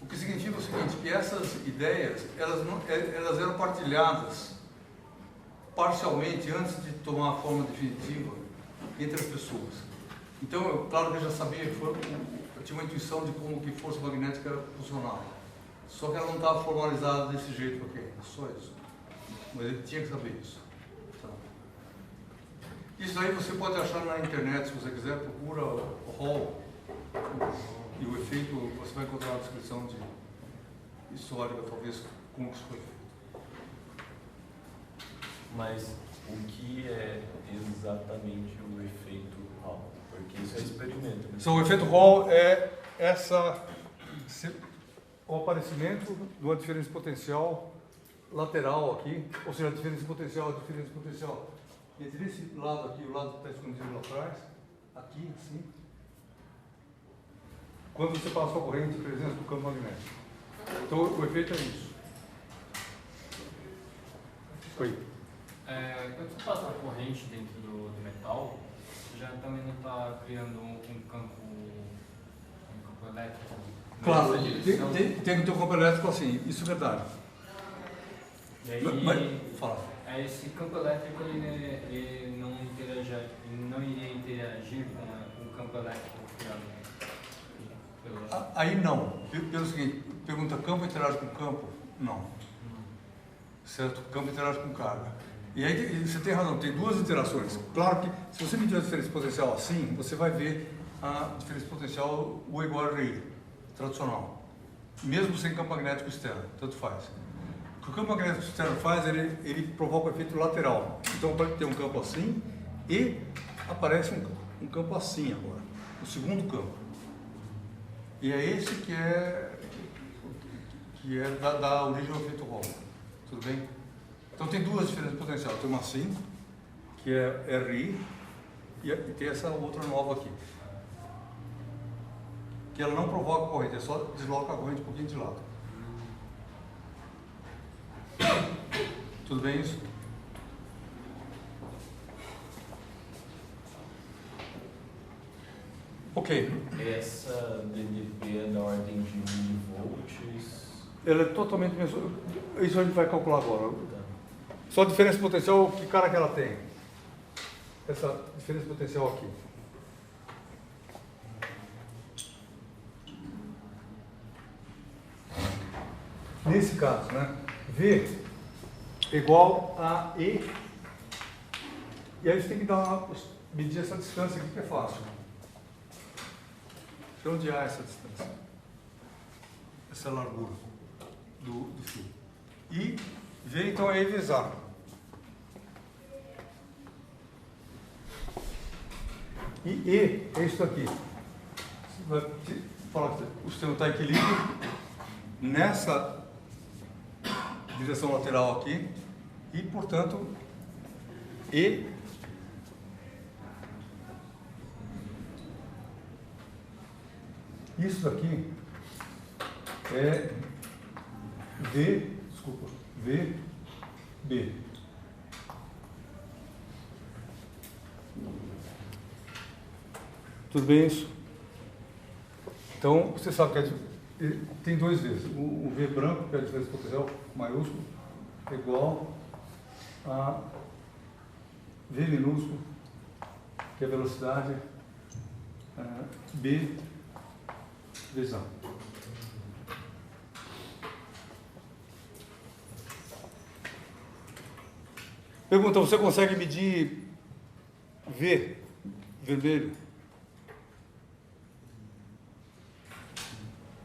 O que significa o seguinte, que essas ideias elas eram partilhadas parcialmente antes de tomar a forma definitiva entre as pessoas. Então, claro que eu já sabia, eu tinha uma intuição de como que força magnética funcionava. Só que ela não estava formalizada desse jeito aqui, só isso. Mas ele tinha que saber isso. Tá. Isso aí você pode achar na internet, se você quiser, procura Hall e o efeito, você vai encontrar uma descrição histórica, talvez, como isso foi feito. Mas o que é exatamente o efeito Hall? Porque isso é experimento. Né? Então, o efeito Hall é o aparecimento de uma diferença potencial lateral aqui, ou seja, a diferença potencial entre esse lado aqui, o lado que está escondido lá atrás, aqui, assim, quando você passa a corrente em presença do campo magnético. Então, o efeito é isso. Oi. Quando você passa a corrente dentro do metal, você já também não está criando um campo elétrico? Claro, nessa direção? tem que ter um campo elétrico assim, isso é verdade. E aí, Fala. esse campo elétrico ele não iria interagir com o campo elétrico criado pelo... Aí não. Pelo seguinte, pergunta, campo interage com campo? Não. Certo? Campo interage com carga. E aí você tem razão, tem duas interações. Claro que se você medir a diferença potencial assim, você vai ver a diferença potencial U igual a RI, tradicional. Mesmo sem campo magnético externo, tanto faz. O que o campo magnético externo faz, ele provoca um efeito lateral. Então pode ter um campo assim e aparece um campo assim agora, o segundo campo. E é esse que dá origem ao efeito Hall. Tudo bem? Então tem duas diferenças potenciais. Tem uma assim, que é RI, e tem essa outra nova aqui. Que ela não provoca corrente, é só desloca a corrente um pouquinho de lado. Tudo bem isso? Ok. Essa DDP é da ordem de milivolts. Ela é totalmente mensurável. Isso a gente vai calcular agora. Tá. Só a diferença potencial, que cara que ela tem? Essa diferença potencial aqui. Nesse caso, né? V é igual a E. E aí você tem que medir essa distância aqui, que é fácil. De onde há essa distância? Essa largura do fio. E V, então, é evisar. E E é isso aqui. Você vai falar que o sistema está em equilíbrio nessa direção lateral aqui e, portanto, E isso daqui é VB. Tudo bem isso? Então, você sabe que tem dois V's. O V branco, que é a diferença potencial maiúsculo, é igual a V minúsculo, que é a velocidade B vezes A. Pergunta, você consegue medir V vermelho?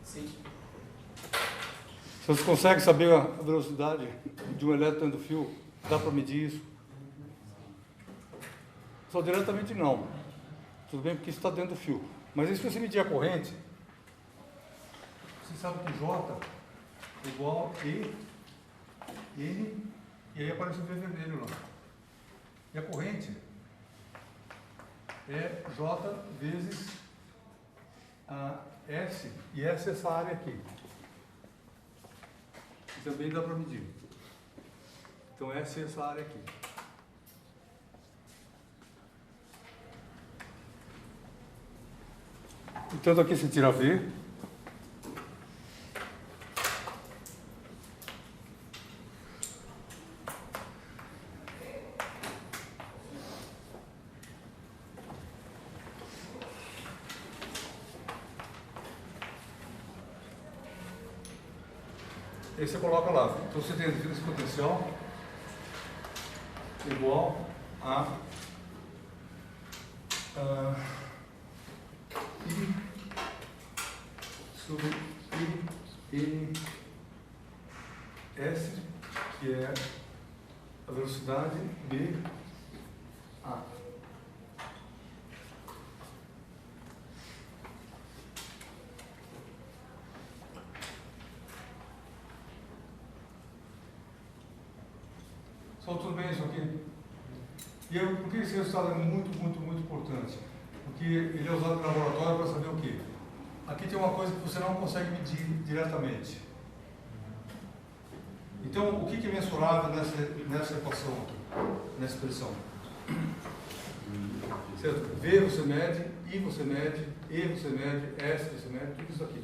Sim. Você consegue saber a velocidade de um elétron dentro do fio? Dá para medir isso? Só diretamente não. Tudo bem, porque isso está dentro do fio. Mas e se você medir a corrente, você sabe que J é igual a E, N, e aí aparece o V vermelho lá. E a corrente é J vezes a S, e S é essa área aqui. E também dá para medir. Então S é essa área aqui. Então aqui se tira V. Aí você coloca lá. Então você tem a diferença potencial igual a I sobre I N S, que é a velocidade B A. Só tudo bem isso aqui? E por que esse resultado é muito importante? Porque ele é usado no laboratório para saber o quê? Aqui tem uma coisa que você não consegue medir diretamente. Então, o que é mensurável nessa equação aqui, nessa expressão? Certo? V você mede, I você mede, E você mede, S você mede, tudo isso aqui.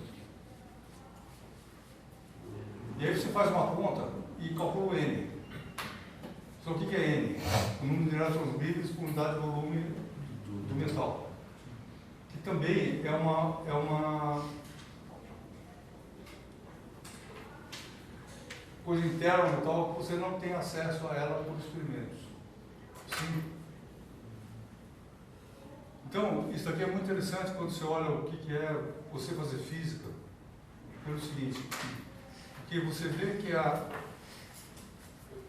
E aí você faz uma conta e calcula o N. Então, o que é N? O número de elétrons livres por unidade de volume do metal. Que também é uma coisa interna ao metal que você não tem acesso a ela por experimentos. Sim. Então, isso aqui é muito interessante quando você olha o que é você fazer física. Pelo seguinte, porque você vê que a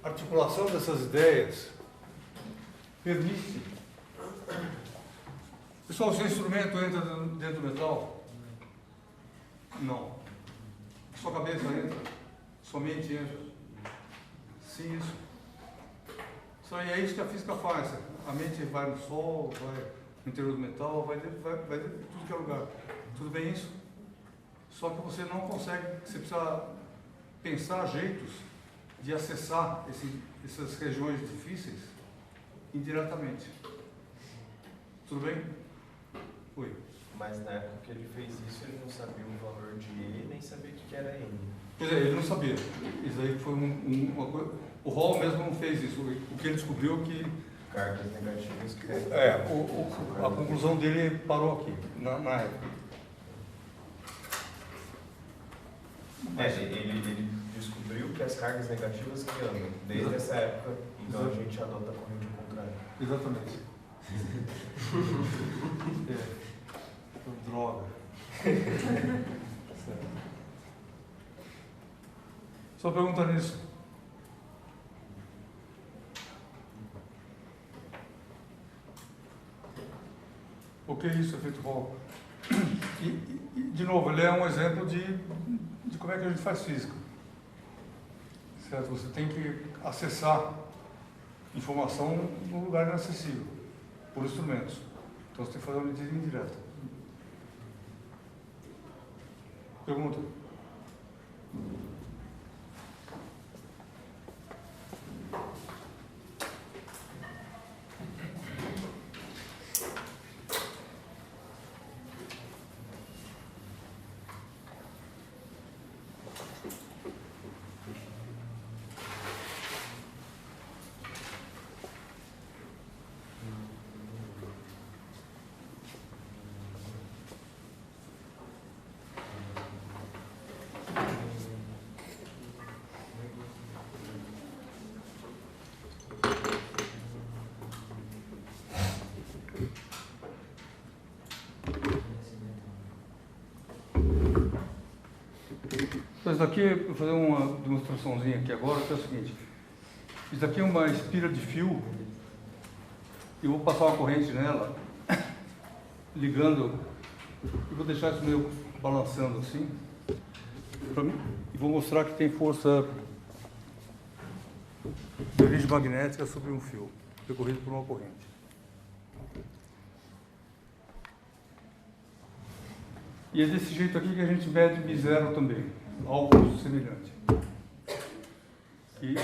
articulação dessas ideias permite. Pessoal, seu instrumento entra dentro do metal? Não. Sua cabeça entra? Somente entra? Sim, isso. Isso aí é isso que a física faz. A mente vai no sol, vai no interior do metal, vai de tudo que é lugar. Tudo bem isso? Só que você não consegue, você precisa pensar jeitos de acessar essas regiões difíceis indiretamente. Tudo bem? Oi. Mas na época que ele fez isso, ele não sabia o valor de E, nem sabia o que era N. Pois é, ele não sabia. Isso aí foi uma coisa. O Hall mesmo não fez isso. O que ele descobriu que. Cargas negativas que A conclusão dele parou aqui, na época. Ele descobriu que as cargas negativas que andam desde essa época, então a gente adota a corrente contrária. Exatamente. Droga. Certo. Só pergunta nisso. O que é isso, efeito Hall? E, de novo, ele é um exemplo de como é que a gente faz física. Certo? Você tem que acessar informação num lugar inacessível, por instrumentos. Então você tem que fazer uma medida indireta. Pergunta? Então, isso daqui, eu vou fazer uma demonstraçãozinha aqui agora, que é o seguinte. Isso daqui é uma espira de fio. Eu vou passar uma corrente nela, ligando, e vou deixar isso meio balançando assim, e vou mostrar que tem força de origem magnética sobre um fio, percorrido por uma corrente. E é desse jeito aqui que a gente mede B0 também, algo semelhante. E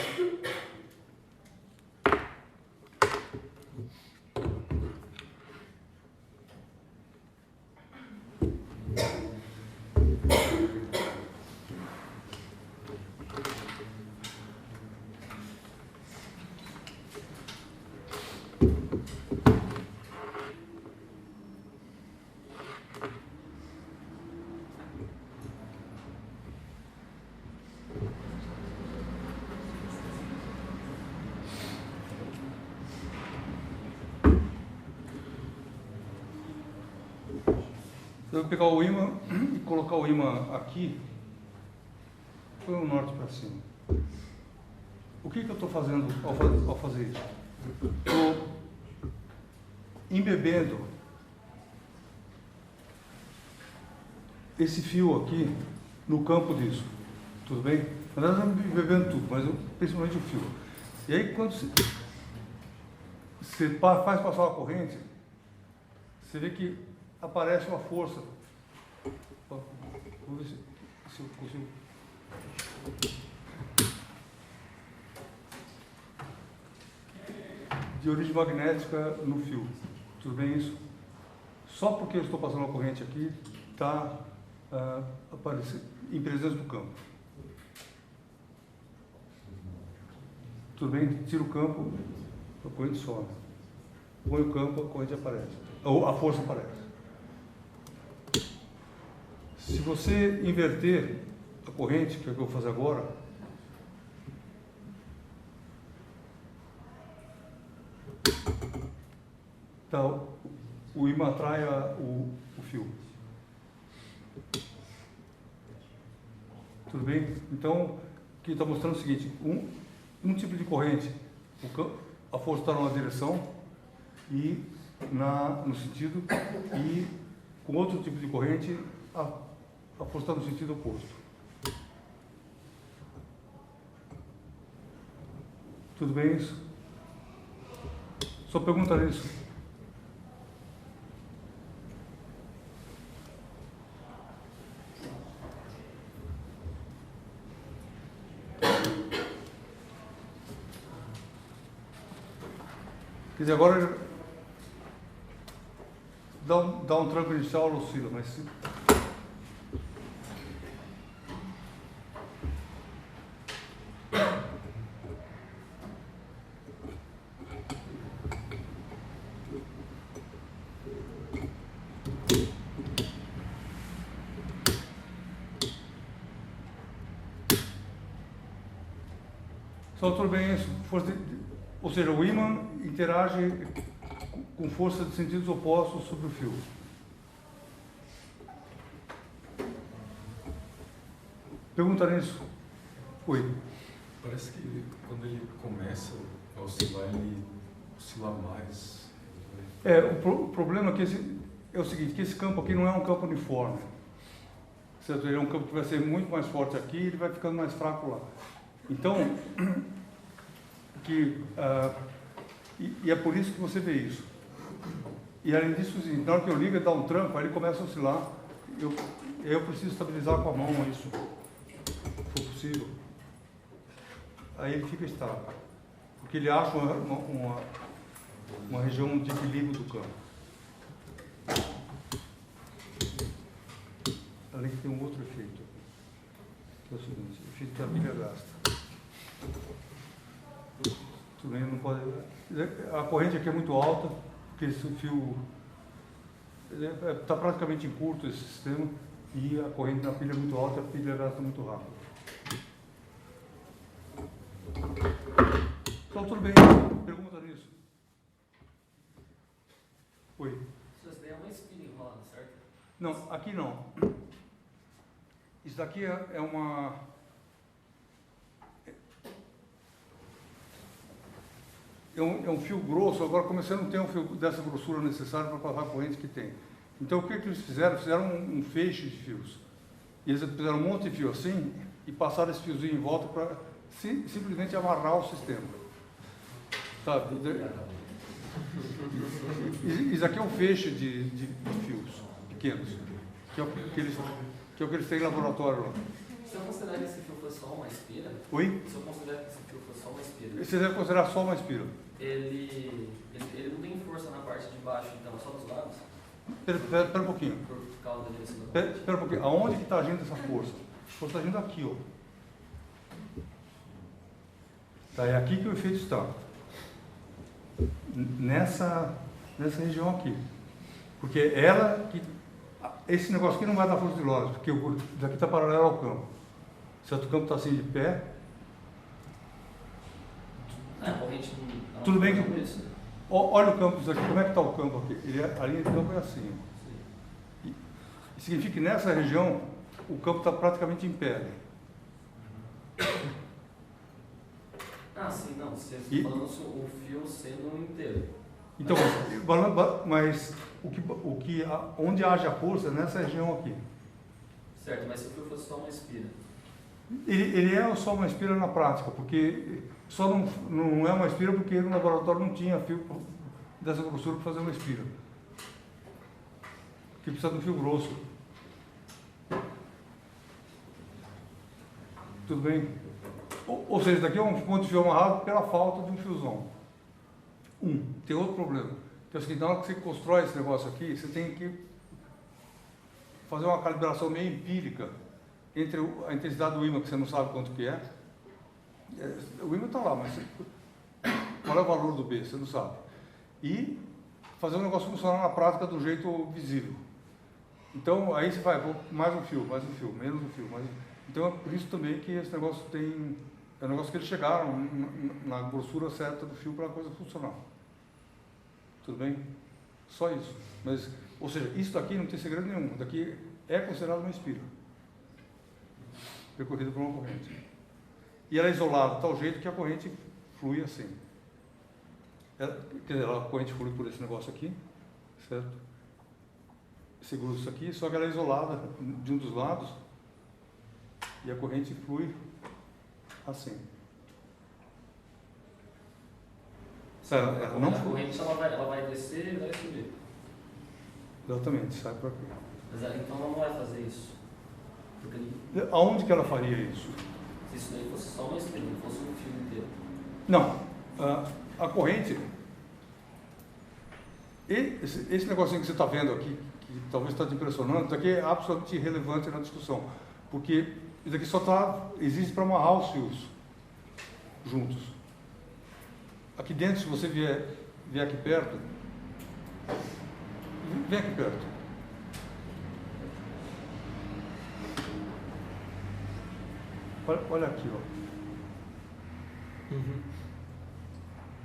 eu vou pegar o ímã e colocar o ímã aqui, põe o norte para cima. O que eu estou fazendo ao fazer isso? Estou embebendo esse fio aqui no campo disso, tudo bem? Na verdade, eu estou embebendo tudo, mas principalmente o fio. E aí, quando você faz passar uma corrente, você vê que aparece uma força. Vou ver se eu consigo. De origem magnética no fio. Tudo bem isso? Só porque eu estou passando uma corrente aqui, está aparecendo em presença do campo. Tudo bem? Tira o campo, a corrente some. Põe o campo, a corrente aparece. Ou a força aparece. Se você inverter a corrente, que é o que eu vou fazer agora, tá, o ímã atrai o fio. Tudo bem? Então, aqui está mostrando o seguinte, um tipo de corrente, a força está numa direção e no sentido, e com outro tipo de corrente, a força está no sentido oposto. Tudo bem isso? Só pergunta nisso. Quer dizer, agora dá um tranco inicial, ela oscila, mas se... Só tudo bem isso, ou seja, o ímã interage com força de sentidos opostos sobre o fio. Pergunta nisso? Oi. Parece que quando ele começa a oscilar, ele oscila mais. O problema é que é o seguinte, que esse campo aqui não é um campo uniforme. Certo? Ele é um campo que vai ser muito mais forte aqui e ele vai ficando mais fraco lá. Então, e é por isso que você vê isso. E além disso, na hora que eu ligo, ele dá um tranco, aí ele começa a oscilar. Eu preciso estabilizar com a mão isso, se for possível. Aí ele fica estável. Porque ele acha uma região de equilíbrio do campo. Além que tem um outro efeito, que é o seguinte, o efeito que a pilha gasta. Tudo bem, não pode... A corrente aqui é muito alta, porque esse fio está praticamente em curto esse sistema, e a corrente na pilha é muito alta e a pilha gasta muito rápido. Então tudo bem, pergunta nisso. Oi. Isso daí é uma espira em roda, certo? Não, aqui não. Isso daqui é um fio grosso. Agora comecei a não ter um fio dessa grossura necessária para passar a corrente que tem. Então o que eles fizeram? Fizeram um feixe de fios. E eles fizeram um monte de fio assim e passaram esse fiozinho em volta para simplesmente amarrar o sistema. Sabe? Isso aqui é um feixe de fios pequenos, que é o que eles têm em laboratório lá. Se eu considerar que esse fio fosse só uma espira, Oi? se eu considerar que esse fio fosse só uma espira, Você deve considerar só uma espira. ele não tem força na parte de baixo, então, só dos lados, Espera um pouquinho. por causa da direção da corrente. Espera um pouquinho. Aonde que está agindo essa força? A força está agindo aqui, ó. Tá, é aqui que o efeito está. Nessa região aqui. Porque ela que... Esse negócio aqui não vai dar força de Lorentz, porque o daqui está paralelo ao campo. Certo? O campo está assim de pé. A corrente não... Tudo bem que- não isso, né? Olha o campo, isso aqui, como é que está o campo aqui? A linha de campo é assim. Ó. Significa que nessa região o campo está praticamente em pé. Ah, sim, não. Você E- está falando o fio sendo inteiro. Então, mas onde haja a força é nessa região aqui. Certo, mas se o fio fosse só uma espira. Ele é só uma espira na prática, porque só não é uma espira porque no laboratório não tinha fio dessa grossura para fazer uma espira. Que precisa de um fio grosso. Tudo bem? Ou seja, daqui é um ponto de fio amarrado pela falta de um fiozão. Tem outro problema. Que é o seguinte, na hora que você constrói esse negócio aqui, você tem que fazer uma calibração meio empírica entre a intensidade do ímã, que você não sabe quanto que é. O ímã está lá, mas qual é o valor do B? Você não sabe. E fazer o negócio funcionar na prática do jeito visível. Então, aí você vai, mais um fio, menos um fio. Então, é por isso também que esse negócio tem... É um negócio que eles chegaram na grossura certa do fio para a coisa funcionar. Tudo bem? Só isso. Mas, ou seja, isso daqui não tem segredo nenhum. Daqui é considerado uma espira. Percorrida por uma corrente. E ela é isolada de tal jeito que a corrente flui assim. Quer dizer, a corrente flui por esse negócio aqui, certo? Segura isso aqui, só que ela é isolada de um dos lados e a corrente flui assim. Ela não A flui. corrente ela vai descer e vai subir. Exatamente, sai por aqui. Mas então ela não vai fazer isso. Porque Aonde que ela faria isso? se isso daí fosse só uma espira, não fosse um fio inteiro. Não, a corrente, esse negocinho que você está vendo aqui, que talvez está te impressionando, isso aqui é absolutamente irrelevante na discussão, porque isso aqui só existe para amarrar os fios juntos. Aqui dentro, se você vier aqui perto, vem aqui perto. Olha aqui, ó.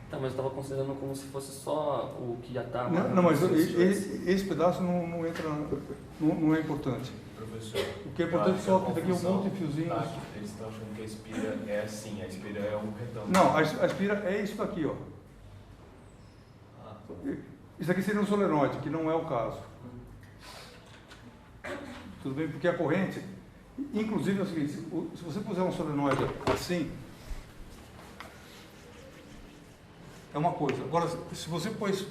Tá, mas eu estava considerando como se fosse só o que já está... Não, mas esse pedaço não entra, não é importante. Professor, O que é importante é só que daqui um monte de fiozinhos. tá, eles estão achando que a espira é assim, a espira é um retângulo. Não, a espira é isso daqui, ó. Isso aqui seria um solenoide, que não é o caso. Tudo bem? Porque a corrente, inclusive é o seguinte, se você puser um solenoide assim, é uma coisa. Agora, se você pôs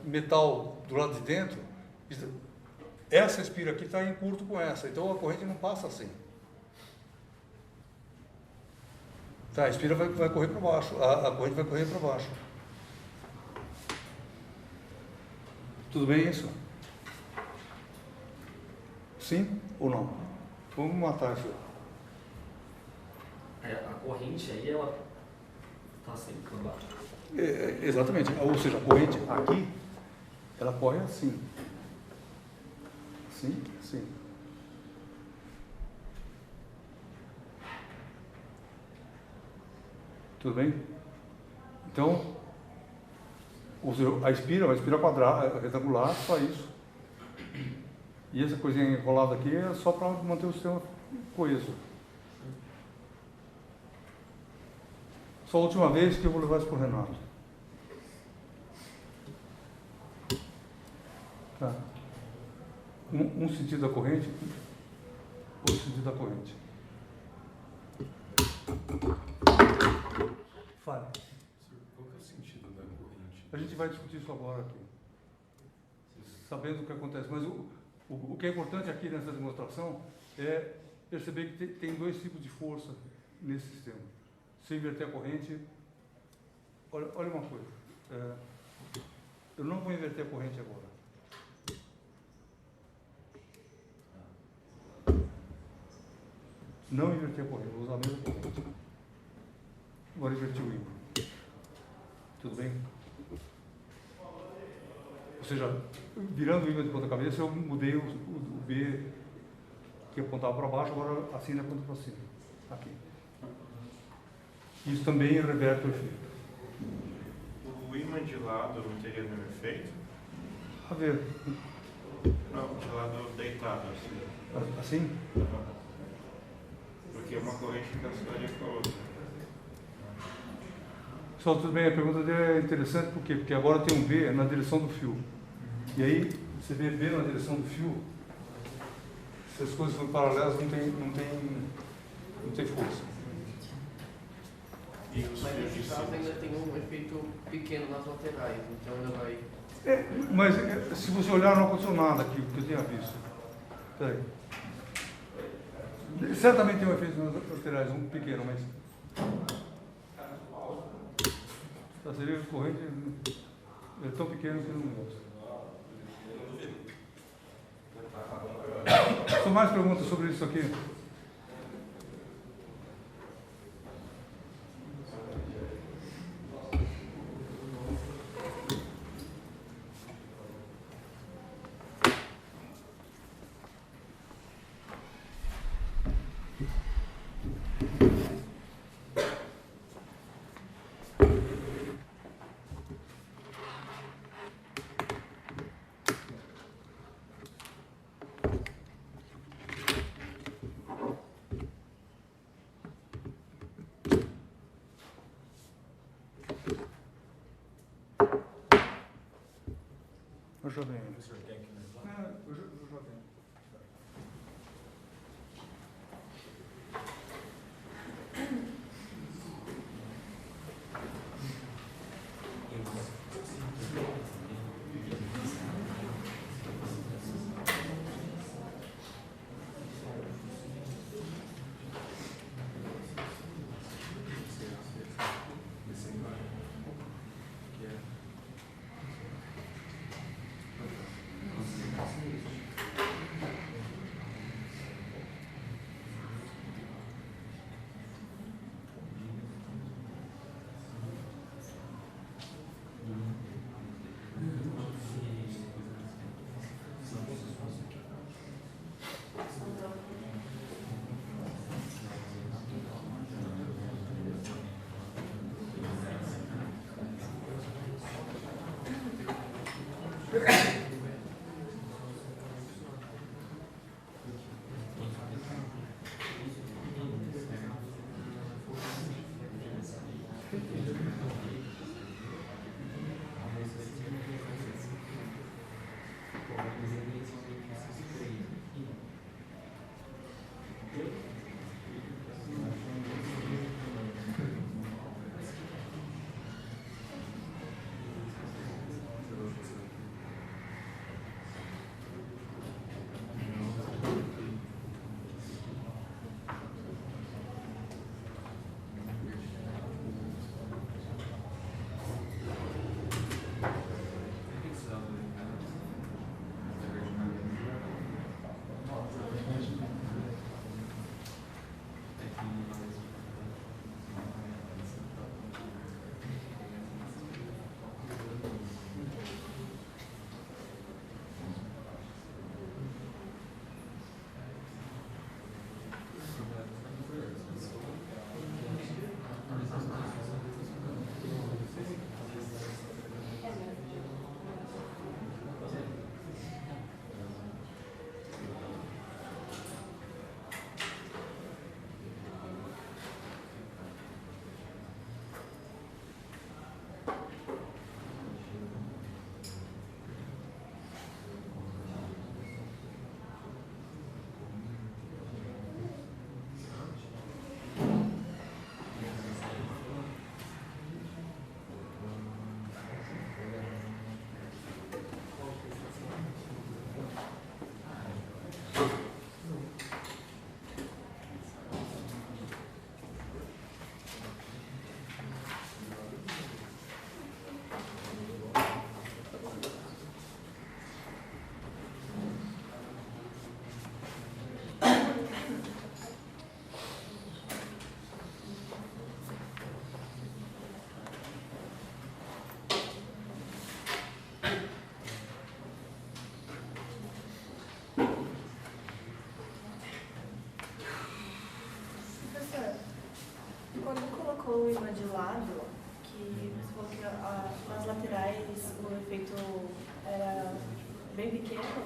metal do lado de dentro, essa espira aqui está em curto com essa, então a corrente não passa assim. Tá, a espira vai correr para baixo, a corrente vai correr para baixo. Tudo bem isso? Sim ou não? Vamos matar isso. A corrente aí, ela está sempre por baixo. Exatamente. Ou seja, a corrente aqui, ela corre assim. Assim, assim. Tudo bem? Então, ou seja, a espira quadrada, retangular, só isso. E essa coisinha enrolada aqui é só para manter o sistema coeso. Só a última vez que eu vou levar isso para o Renato. Tá. Um sentido da corrente, outro sentido da corrente. Fale. Qual que é o sentido da corrente? A gente vai discutir isso agora aqui, sabendo o que acontece. Mas o que é importante aqui nessa demonstração é perceber que tem dois tipos de força nesse sistema. Se inverter a corrente, olha uma coisa, eu não vou inverter a corrente agora. Não inverter a corrente, vou usar a mesma corrente. Agora inverti o ímã. Tudo bem? Ou seja, virando o ímã de ponta cabeça, eu mudei o B que apontava para baixo, agora assim ele aponta para cima. Aqui. Isso também reverte o efeito. O ímã de lado não teria nenhum efeito? A ver. Não, de lado deitado, assim. Assim? Porque uma corrente cancelaria com a outra. Pessoal, tudo bem? A pergunta dele é interessante, por quê? Porque agora tem um B na direção do fio. E aí, você vê B na direção do fio, se as coisas forem paralelas, não tem força. E os Mas fios de nesse caso cima? ainda tem um efeito pequeno nas laterais, então ainda vai. Mas se você olhar, não aconteceu nada aqui, que eu tinha visto. Peraí. Certamente tem um efeito nas laterais, um pequeno, mas... Tá, você vê que a corrente é tão pequeno que não mostra. São mais perguntas sobre isso aqui? Eu já venho. O senhor quer que Eu já venho. quando colocou o imã de lado, que você falou que nas laterais o efeito era bem pequeno,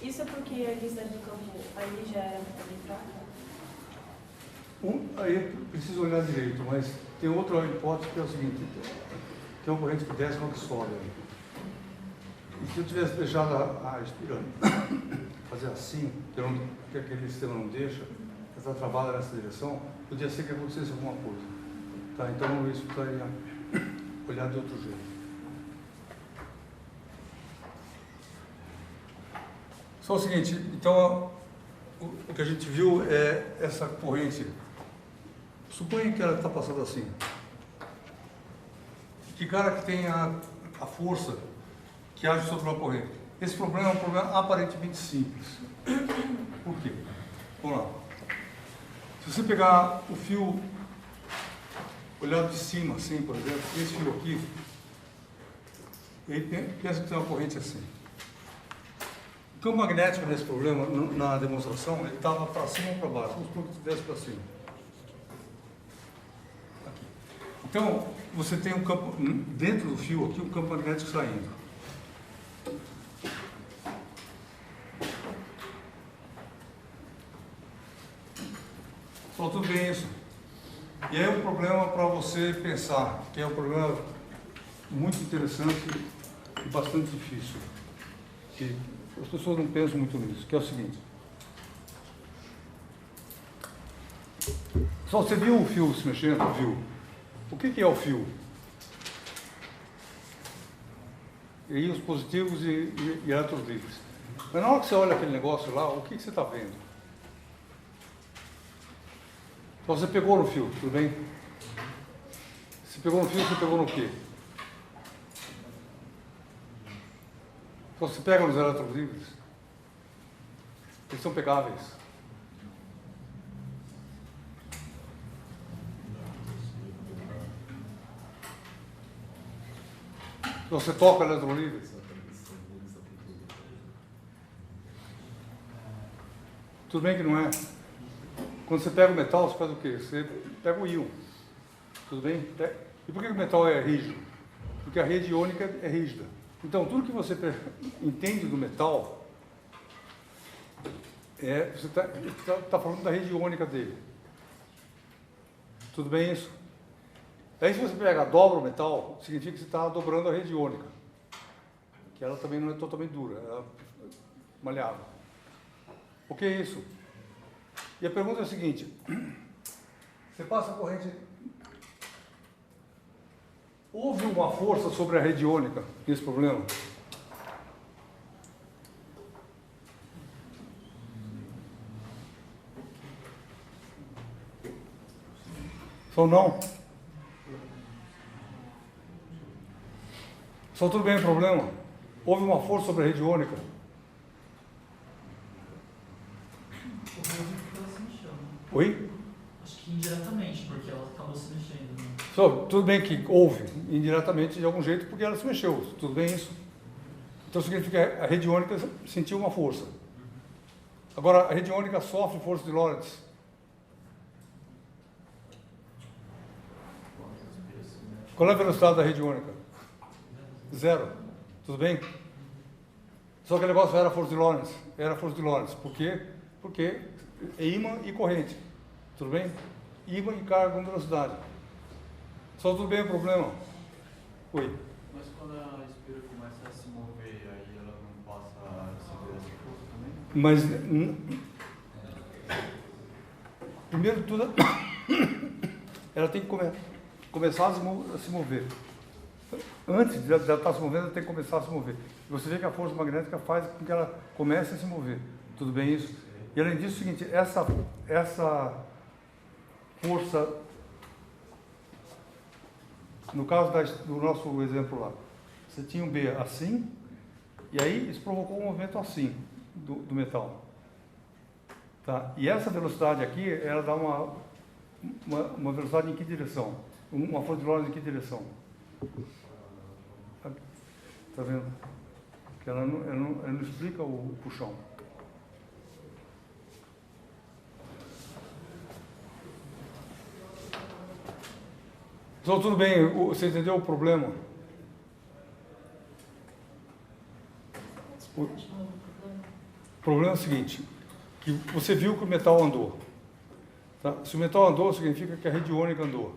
isso é porque a intensidade do campo aí já era bem fraca? Aí precisa olhar direito, mas tem outra hipótese que é o seguinte, tem uma corrente que desce e uma que sobe. E se eu tivesse deixado a espira fazer assim, que aquele sistema não deixa, essa travada nessa direção, podia ser que acontecesse alguma coisa. Tá? Então isso precisaria olhar de outro jeito. Só o seguinte, então o que a gente viu é essa corrente. Suponha que ela está passando assim. Que cara que tem a força que age sobre uma corrente? Esse problema é um problema aparentemente simples. Por quê? Vamos lá. Se você pegar o fio olhado de cima, assim, por exemplo, esse fio aqui, e aí pensa que tem uma corrente assim. O campo magnético nesse problema, na demonstração, ele estava para cima ou para baixo. Vamos supor que estivesse para cima. Aqui. Então, você tem um campo, dentro do fio aqui, um campo magnético saindo. Só tudo bem isso. E aí o problema para você pensar, que é um problema muito interessante e bastante difícil, que as pessoas não pensam muito nisso, que é o seguinte. Só você viu o fio se mexendo? Viu? O que é o fio? E aí os positivos e elétrons livres. Mas na hora que você olha aquele negócio lá, o que você está vendo? Então você pegou no fio, tudo bem? Se pegou no fio, você pegou no quê? Então você pega nos elétrons livres, eles são pegáveis. Então você toca o elétron livre. Tudo bem que não é. Quando você pega o metal, você faz o quê? Você pega o íon. Tudo bem? E por que o metal é rígido? Porque a rede iônica é rígida. Então, tudo que você entende do metal, você está falando da rede iônica dele. Tudo bem isso? Aí, se você dobra o metal, significa que você está dobrando a rede iônica. Que ela também não é totalmente dura, ela é maleável. O que é isso? E a pergunta é a seguinte, você passa a corrente, houve uma força sobre a rede iônica nesse problema? Só não? Só tudo bem o problema? Houve uma força sobre a rede iônica? Oi? Acho que indiretamente, porque ela acabou se mexendo. Né? Só, tudo bem que houve, indiretamente, de algum jeito, porque ela se mexeu. Tudo bem isso? Então significa que a rede iônica sentiu uma força. Agora, a rede iônica sofre força de Lorentz. Qual é a velocidade da rede iônica? 0. Tudo bem? Só que o negócio era força de Lorentz. Era força de Lorentz. Por quê? Porque é ímã e corrente. Tudo bem? Ímã e carga com velocidade. Só tudo bem o problema? Oi. Mas quando a espira começa a se mover, aí ela não passa a receber essa força também? Mas, primeiro de tudo, ela tem que começar a se mover. Antes de ela estar se movendo, ela tem que começar a se mover. E você vê que a força magnética faz com que ela comece a se mover. Tudo bem isso? E além disso, é o seguinte, essa força, no caso do nosso exemplo lá, você tinha um B assim, e aí isso provocou um movimento assim, do metal. Tá? E essa velocidade aqui, ela dá uma velocidade em que direção? Uma força de Lorentz em que direção? Tá vendo? Que ela não explica o puxão. Pessoal, tudo bem? Você entendeu o problema? O problema é o seguinte, que você viu que o metal andou. Tá? Se o metal andou, significa que a rede iônica andou.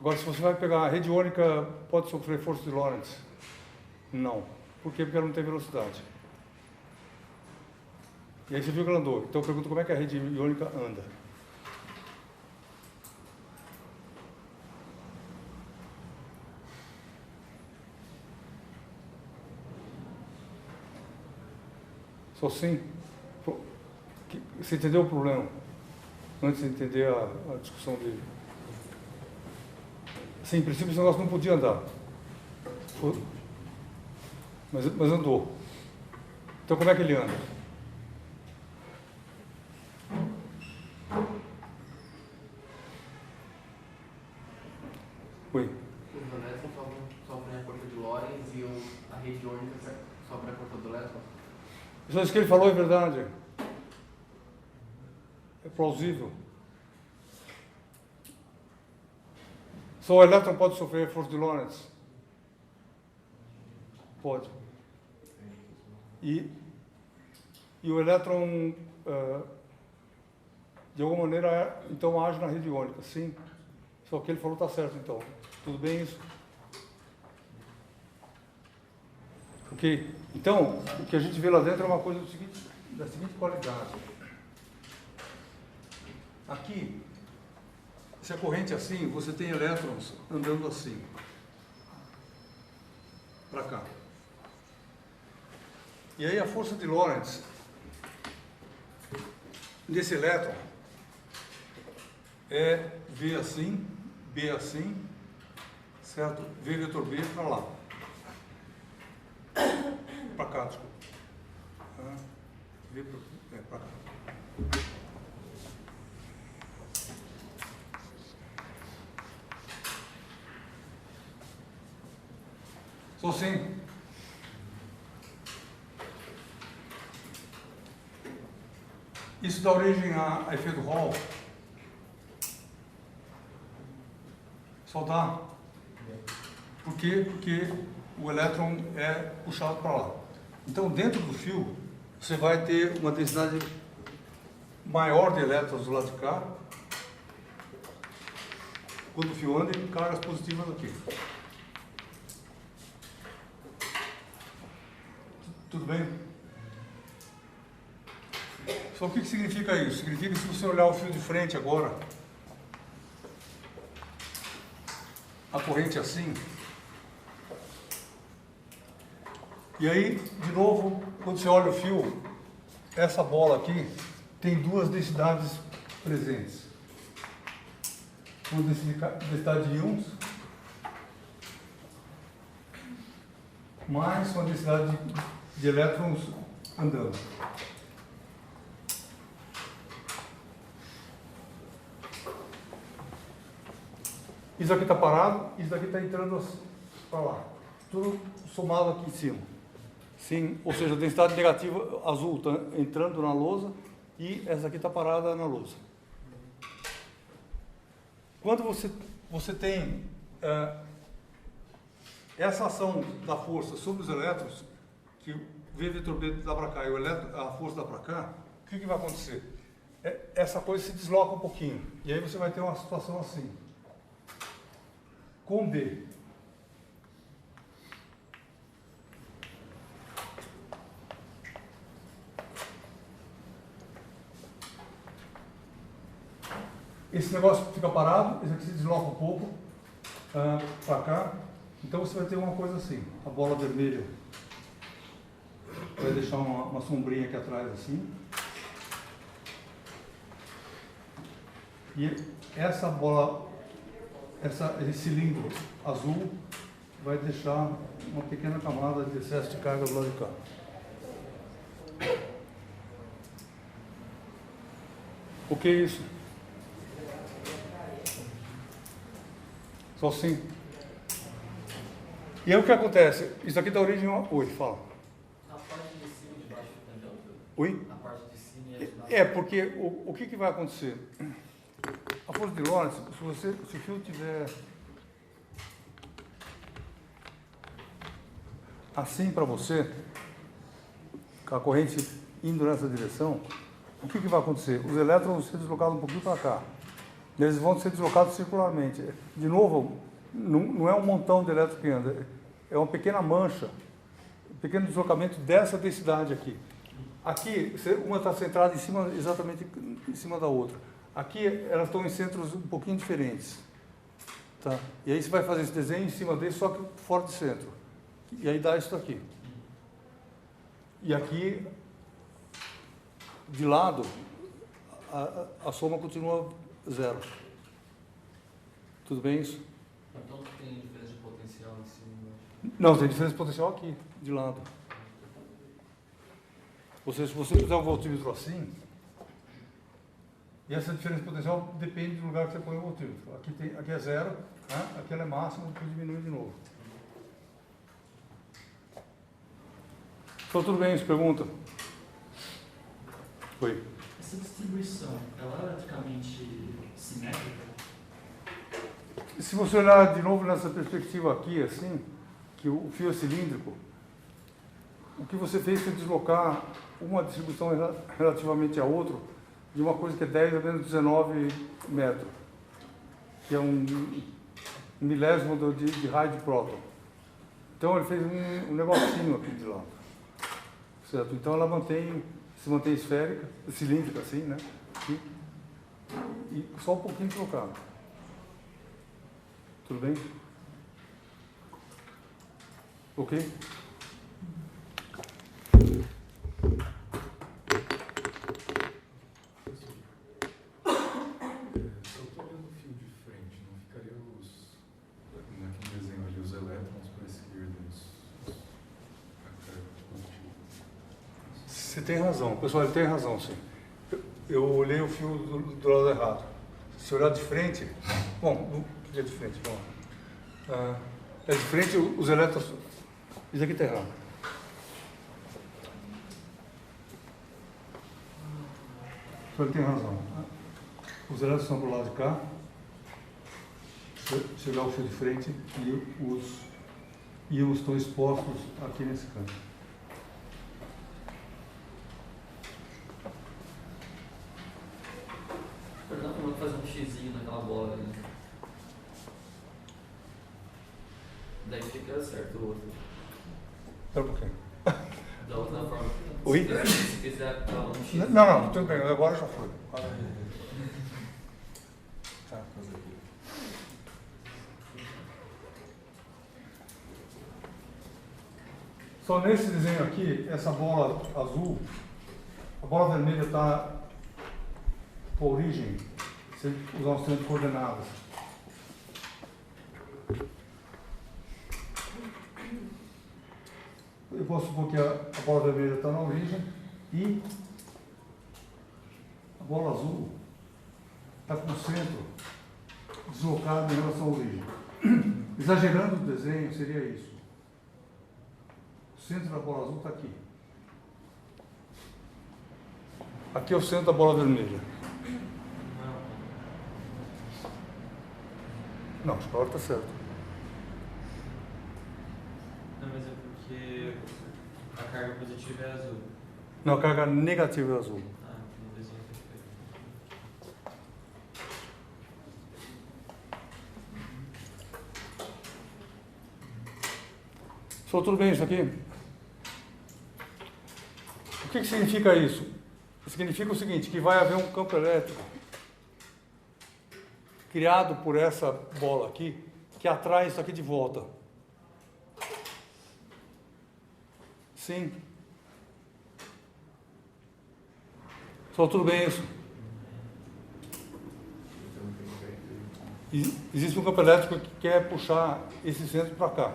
Agora, se você vai pegar a rede iônica, pode sofrer força de Lorentz? Não. Por quê? Porque ela não tem velocidade. E aí você viu que ela andou. Então eu pergunto como é que a rede iônica anda. Só sim? Você entendeu o problema? Antes de entender a discussão dele. Sim, em princípio esse negócio não podia andar. Mas andou. Então como é que ele anda? Oi. Os elétrons sofrem a força de Lorentz e a rede iônica sofre a força do elétron? Isso que ele falou é verdade. É plausível. Só o elétron pode sofrer força de Lorentz? Pode. E o elétron, de alguma maneira, então age na rede iônica, sim. Só que ele falou está certo, então. Tudo bem isso? Ok? Então, o que a gente vê lá dentro é uma coisa da seguinte qualidade. Aqui, se a corrente é assim, você tem elétrons andando assim. Para cá. E aí a força de Lorentz desse elétron é V assim, B assim, certo? V vetor B para lá. Para cá, desculpa. V para cá. Só sim. Isso dá origem a efeito Hall. Só dá. Por quê? Porque o elétron é puxado para lá. Então, dentro do fio, você vai ter uma densidade maior de elétrons do lado de cá, quando o fio anda, e cargas positivas aqui. Tudo bem? Só o que significa isso? Significa que se você olhar o fio de frente agora, a corrente é assim, e aí, de novo, quando você olha o fio, essa bola aqui tem duas densidades presentes. Uma densidade de íons, mais uma densidade de elétrons andando. Isso aqui está parado, isso daqui está entrando para lá. Tudo somado aqui em cima. Sim, ou seja, a densidade negativa azul está entrando na lousa e essa aqui está parada na lousa. Quando você tem essa ação da força sobre os elétrons, que o V vetor B dá para cá e a força dá para cá, o que vai acontecer? Essa coisa se desloca um pouquinho. E aí você vai ter uma situação assim. Com B. Esse negócio fica parado, esse aqui se desloca um pouco para cá. Então você vai ter uma coisa assim, a bola vermelha vai deixar uma sombrinha aqui atrás assim. E essa bola, esse cilindro azul vai deixar uma pequena camada de excesso de carga do lado de cá. O que é isso? Só assim. E aí o que acontece? Isso aqui dá origem a... Oi, fala. A parte de cima e de baixo também? Oi? A parte de cima e de baixo. É, porque o que vai acontecer? A força de Lorentz, se o fio tiver assim para você, com a corrente indo nessa direção, o que vai acontecer? Os elétrons vão ser deslocados um pouquinho para cá. Eles vão ser deslocados circularmente. De novo, não é um montão de elétrons que anda, é uma pequena mancha, um pequeno deslocamento dessa densidade aqui. Aqui, uma está centrada em cima, exatamente em cima da outra. Aqui, elas estão em centros um pouquinho diferentes. Tá? E aí você vai fazer esse desenho em cima dele, só que fora de centro. E aí dá isso aqui. E aqui, de lado, a soma continua zero. Tudo bem isso? Então tem diferença de potencial em cima? Não, tem diferença de potencial aqui, de lado. Ou seja, se você fizer um voltímetro assim, e essa diferença de potencial depende do lugar que você põe o voltímetro. Aqui é zero, né? Aqui ela é máxima, depois diminui de novo. Então, tudo bem, isso? Pergunta? Oi. Essa distribuição, ela é eletricamente simétrica? Se você olhar de novo nessa perspectiva aqui, assim, que o fio é cilíndrico, o que você fez foi deslocar uma distribuição relativamente a outra de uma coisa que é 10 a menos 19 metros, que é um milésimo de raio de próton. Então ele fez um negocinho aqui de lado. Certo? Então ela se mantém esférica, cilíndrica assim, né? E só um pouquinho deslocado. Tudo bem? Ok? Só estou olhando o fio de frente, não ficaria naquele desenho ali, os elétrons para a esquerda, a carga positiva. Você tem razão, pessoal, ele tem razão, sim. Eu olhei o fio do lado errado. Se olhar de frente, bom, o que é de frente? Bom, é de frente os elétrons. Isso aqui está errado. Ele tem razão. Os elétrons estão do lado de cá. Se olhar o fio de frente e os íons estão expostos aqui nesse canto. O Fernando falou que fazer um xizinho naquela bola ali. Daí fica certo o outro. Espera um pouquinho. Da outra forma. Oi? Se quiser dar um X. Não, tudo bem, agora já foi. Tá, fazer aqui. Só nesse desenho aqui, essa bola azul, a bola vermelha está com a origem, se usar um sistema de coordenadas. Eu posso supor que a bola vermelha está na origem e a bola azul está com o centro deslocado em relação à origem. Exagerando o desenho, seria isso. O centro da bola azul está aqui. Aqui é o centro da bola vermelha. Não, acho que agora está certo. Não, mas é porque a carga positiva é azul. Não, a carga negativa é azul. Ah, no desenho tá diferente. Só tudo bem isso aqui? O que significa isso? Significa o seguinte, que vai haver um campo elétrico criado por essa bola aqui, que atrai isso aqui de volta. Sim. Só tudo bem isso? Existe um campo elétrico que quer puxar esse centro para cá.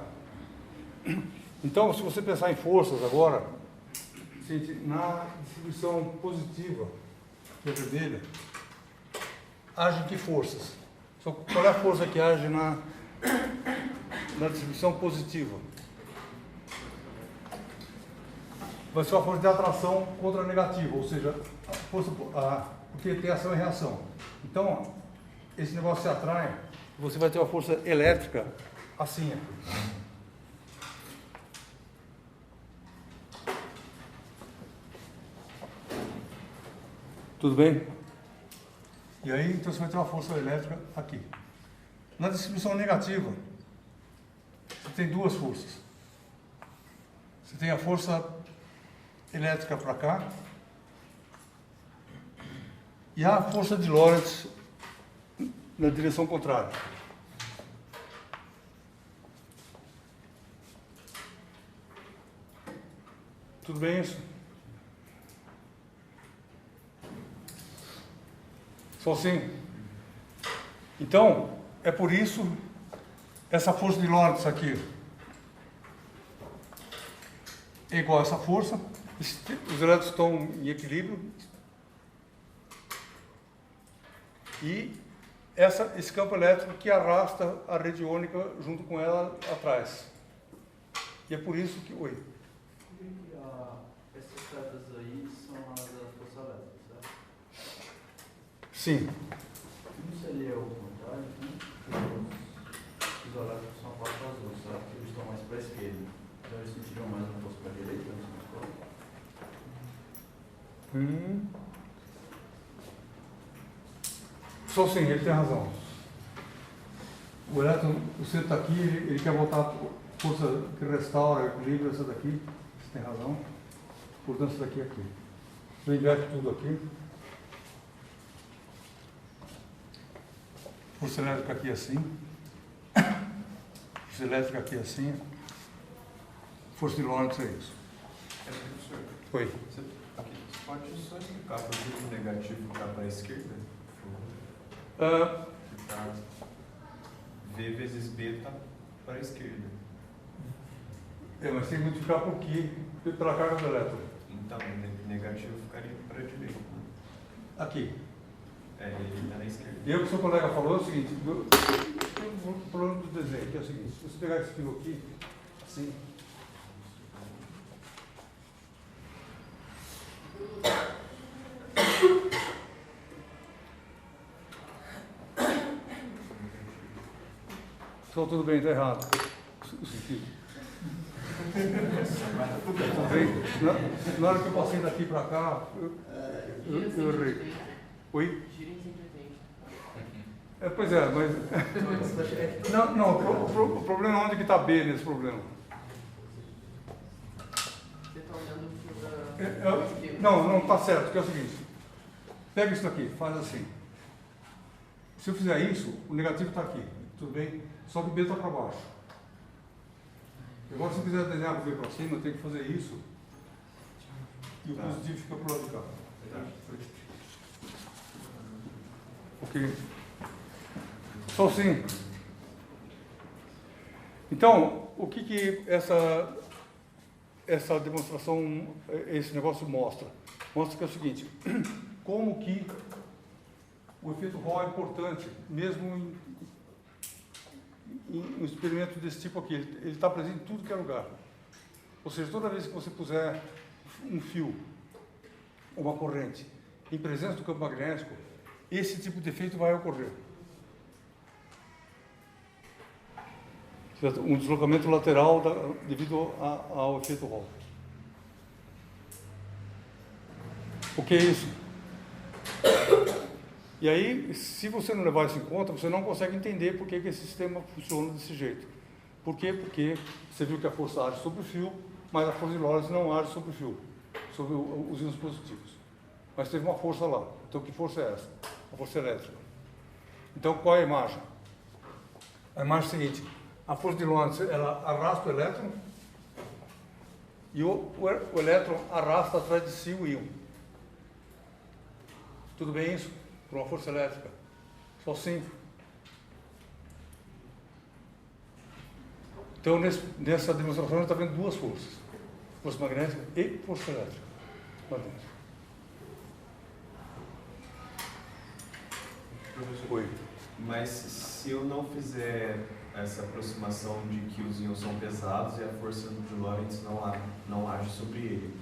Então, se você pensar em forças agora, na distribuição positiva, que é vermelha, agem que forças? Qual é a força que age na distribuição positiva? Vai ser uma força de atração contra a negativa, ou seja, a força, porque tem ação e reação. Então, esse negócio se atrai, você vai ter uma força elétrica assim. Tudo bem? E aí, então você vai ter uma força elétrica aqui. Na distribuição negativa, você tem duas forças. Você tem a força elétrica para cá e a força de Lorentz na direção contrária. Tudo bem isso? Só assim. Então, é por isso essa força de Lorentz aqui é igual a essa força. Os elétrons estão em equilíbrio. E esse campo elétrico que arrasta a rede iônica junto com ela atrás. E é por isso que... Oi. Essas setas aí são as da força elétrica, certo? Sim. Não seria o contrário, né? Os elétricos são a parte azul, certo? Eles estão mais para a esquerda. Então eles sentiriam mais uma força para a direita, não sei. Só sim, ele tem razão. O elétron, o centro está aqui, ele quer voltar a força que restaura o equilíbrio, essa daqui, você tem razão. Portanto, essa daqui é aqui. Você inverte tudo aqui. Força elétrica aqui assim. Força elétrica aqui assim. Força de Lorentz é isso. Professor, Oi. você pode só explicar por que o negativo está para a esquerda? Que tá V vezes B está para a esquerda. Mas tem que multiplicar por quê? Pela carga do elétron. Então, o negativo ficaria para a direita. Aqui. Ele está na esquerda. E o que o seu colega falou é o seguinte, tem um problema do desenho, que é o seguinte, se você pegar esse fio aqui, assim, então tudo bem, está errado. O sentido. Tudo bem? Na hora que eu passei daqui para cá, eu errei. Oi? Pois é, mas... Não, o problema é onde que está B nesse problema. Você está olhando o fio da... Não, está certo, que é o seguinte. Pega isso daqui, faz assim. Se eu fizer isso, o negativo está aqui, tudo bem? Só que o B está para baixo. Agora, se eu quiser desenhar o B para cima, eu tenho que fazer isso. E o positivo fica para o lado de cá. Ok. Só assim. Então, o que essa demonstração, esse negócio mostra? Mostra que é o seguinte, como que o efeito Hall é importante, mesmo em um experimento desse tipo aqui. Ele está presente em tudo que é lugar. Ou seja, toda vez que você puser um fio, uma corrente, em presença do campo magnético, esse tipo de efeito vai ocorrer. Um deslocamento lateral devido ao efeito Hall. O que é isso? E aí, se você não levar isso em conta, você não consegue entender por que esse sistema funciona desse jeito. Por quê? Porque você viu que a força age sobre o fio, mas a força de Lorentz não age sobre o fio, sobre os íons positivos. Mas teve uma força lá. Então, que força é essa? A força elétrica. Então, qual é a imagem? A imagem é a seguinte. A força de Lorentz, ela arrasta o elétron e o elétron arrasta atrás de si o íon. Tudo bem isso? Por uma força elétrica. Só assim. Então, nessa demonstração, a gente está vendo duas forças. Força magnética e força elétrica. Lá dentro. Professor, Oi. mas se eu não fizer essa aproximação de que os íons são pesados e a força de Lorentz não age sobre ele,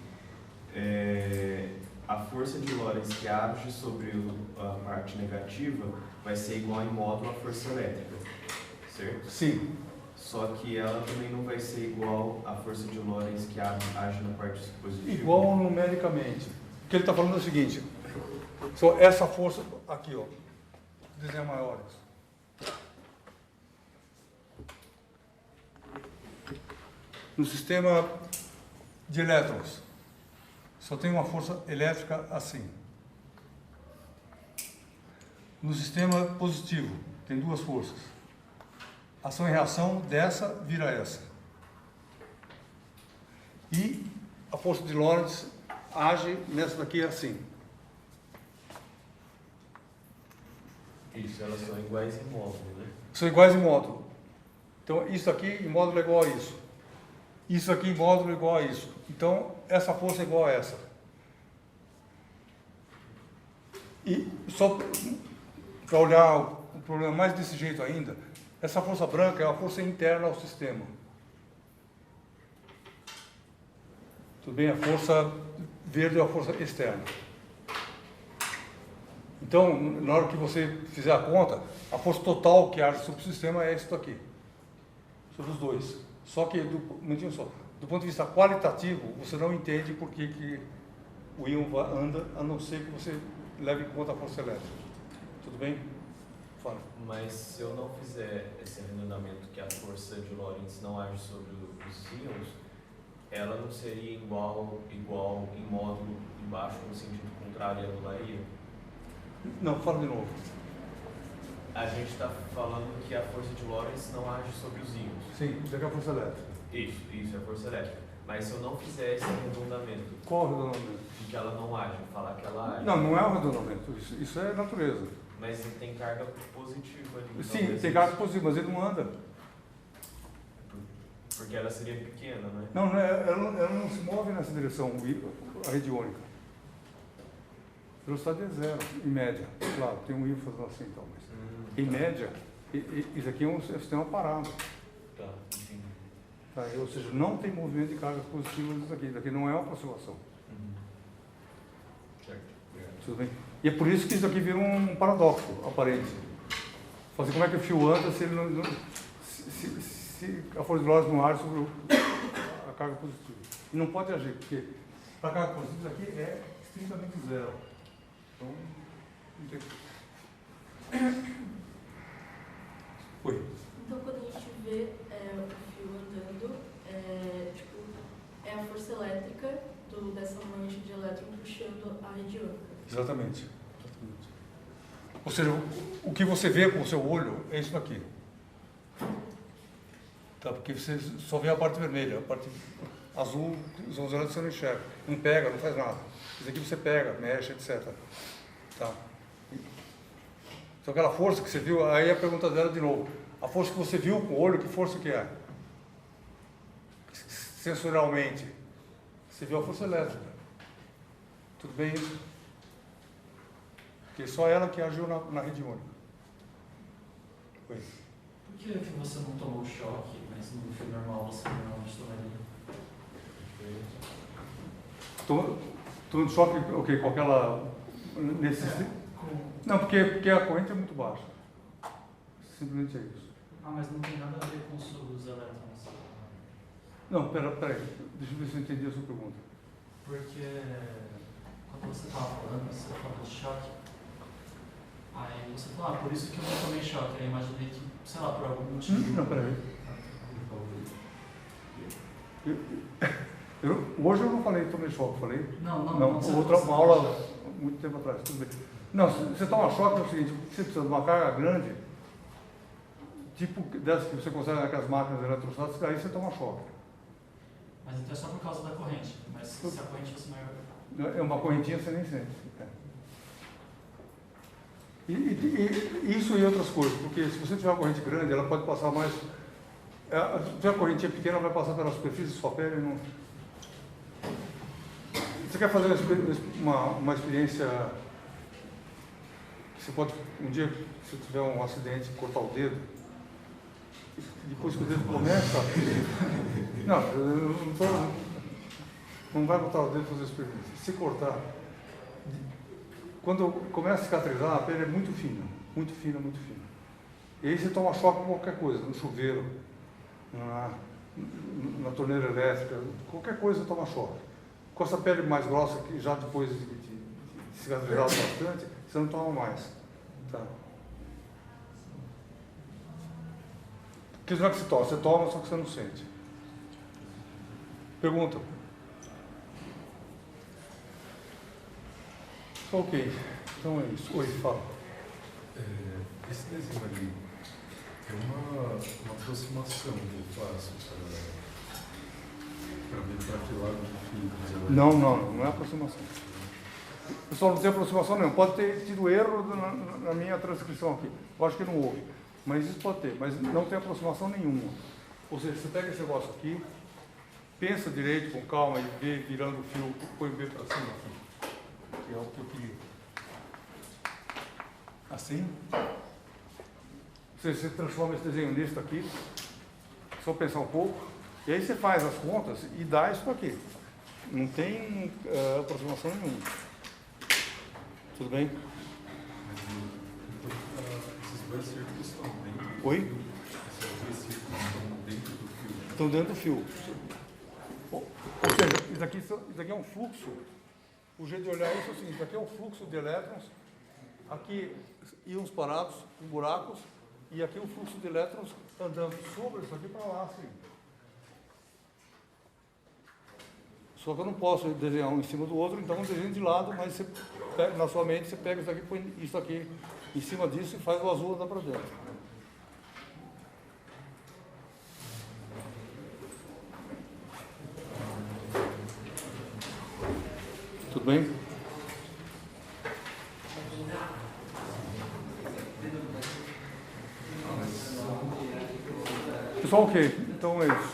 a força de Lorentz que age sobre a parte negativa vai ser igual em módulo à força elétrica, certo? Sim. Só que ela também não vai ser igual à força de Lorentz que age na parte positiva. Igual numericamente. O que ele está falando é o seguinte. Só essa força aqui, ó. Desenhar maiores. No sistema de elétrons, só tem uma força elétrica assim. No sistema positivo, tem duas forças. Ação e reação dessa vira essa. E a força de Lorentz age nessa daqui assim. Isso, elas são iguais em módulo, né? São iguais em módulo. Então, isso aqui em módulo é igual a isso. Isso aqui em módulo é igual a isso. Então, essa força é igual a essa. E só para olhar o problema mais desse jeito ainda, essa força branca é uma força interna ao sistema. Tudo bem? A força verde é a força externa. Então, na hora que você fizer a conta, a força total que age sobre o sistema é isso daqui. Sobre os dois. Só que, do ponto de vista qualitativo, você não entende por que o íon anda, a não ser que você leve em conta a força elétrica. Tudo bem? Fala. Mas se eu não fizer esse arredondamento que a força de Lorentz não age sobre os íons, ela não seria igual em módulo embaixo no sentido contrário e anularia? Não, fala de novo. A gente está falando que a força de Lorentz não age sobre os íons. Sim, isso aqui é a força elétrica. Isso é força elétrica. Mas se eu não fizer esse arredondamento, Qual o arredondamento? de que ela não age, falar que ela age. Não, não é um arredondamento. Isso é natureza. Mas ele tem carga positiva ali. então, Sim, às tem vezes- carga positiva, mas ele não anda. Porque ela seria pequena, né? Não, ela não se move nessa direção, a rede iônica. A velocidade é zero, em média. Claro, tem um íon fazendo assim e tal, mas em média, isso aqui é um sistema parado. Tá, entendi. Tá? Ou seja, não tem movimento de cargas positivas isso aqui não é uma aproximação. Certo. Tudo bem? E é por isso que isso aqui vira um paradoxo aparente. Fazer como é que o fio anda se ele não se a força de Lorentz não age sobre a carga positiva. E não pode agir, porque para a carga positiva isso aqui é estritamente zero. Então, não tem. Oi. Então, quando a gente vê o fio andando, é a força elétrica dessa mancha de elétron puxando a rede iônica. Exatamente. Ou seja, o que você vê com o seu olho é isso daqui. Tá? Porque você só vê a parte vermelha, a parte azul, os elétrons você não enxerga. Não pega, não faz nada. Isso aqui você pega, mexe, etc. Tá? Então aquela força que você viu, aí a pergunta dela de novo. A força que você viu com o olho, que força que é? Sensorialmente. Você viu a força elétrica. Tudo bem isso? Porque só ela que agiu na rede iônica. Oi. Por que você não tomou o choque, mas no fio normal você normalmente tomaria? Tomando choque o quê? Com aquela... Não, porque a corrente é muito baixa. Simplesmente é isso. Mas não tem nada a ver com os elétrons. Não, peraí. Deixa eu ver se eu entendi a sua pergunta. Porque quando você estava falando, você falou de choque. Aí você falou, por isso que eu não tomei choque. Aí eu imaginei que, sei lá, por algum motivo. Não, peraí. Hoje eu não falei tomei choque, falei? Não. Uma aula muito tempo atrás, tudo bem. Não, você toma choque é o seguinte, você precisa de uma carga grande, tipo dessa que você consegue naquelas máquinas eletrostáticas, aí você toma choque. Mas então é só por causa da corrente. Mas se a corrente fosse maior. É uma correntinha, você nem sente. E isso e outras coisas, porque se você tiver uma corrente grande, ela pode passar mais. Se tiver uma correntinha pequena, ela vai passar pela superfície da sua pele e não. Você quer fazer uma experiência que você pode, um dia, se tiver um acidente, cortar o dedo, e depois que o dedo começa. Não vai cortar o dedo e fazer experiência. Se cortar, quando começa a cicatrizar, a pele é muito fina, muito fina, muito fina. E aí você toma choque com qualquer coisa, no chuveiro, na torneira elétrica, qualquer coisa toma choque. Com essa pele mais grossa, que já depois de cicatrizado bastante, você não toma mais. Tá? Porque não é que você toma, só que você não sente. Pergunta. Ok, então é isso. Oi, fala. Esse desenho ali é uma aproximação que eu faço para ver para que lado de fio. Não é aproximação. Pessoal, não tem aproximação nenhuma. Pode ter tido erro na minha transcrição aqui. Eu acho que não houve. Mas isso pode ter. Mas não tem aproximação nenhuma. Ou seja, você pega esse negócio aqui, pensa direito, com calma, e vê virando o fio, põe o B para cima aqui. Que é o que eu queria. Assim. Você transforma esse desenho nisso aqui. Só pensar um pouco. E aí você faz as contas e dá isso aqui. Não tem aproximação nenhuma. Tudo bem? Esses dois círculos estão dentro do Oi? fio. Esses dois círculos estão dentro do fio. Estão dentro do fio. Ou seja, isso aqui é um fluxo. O jeito de olhar isso é o seguinte, aqui é um fluxo de elétrons, aqui íons parados, com buracos, e aqui o fluxo de elétrons andando sobre isso aqui para lá, assim. Só que eu não posso desenhar um em cima do outro, então eu desenho de lado, mas você pega, na sua mente você pega isso aqui, põe isso aqui em cima disso e faz o azul andar para dentro. Tudo bem? Pessoal, ok. Então é isso.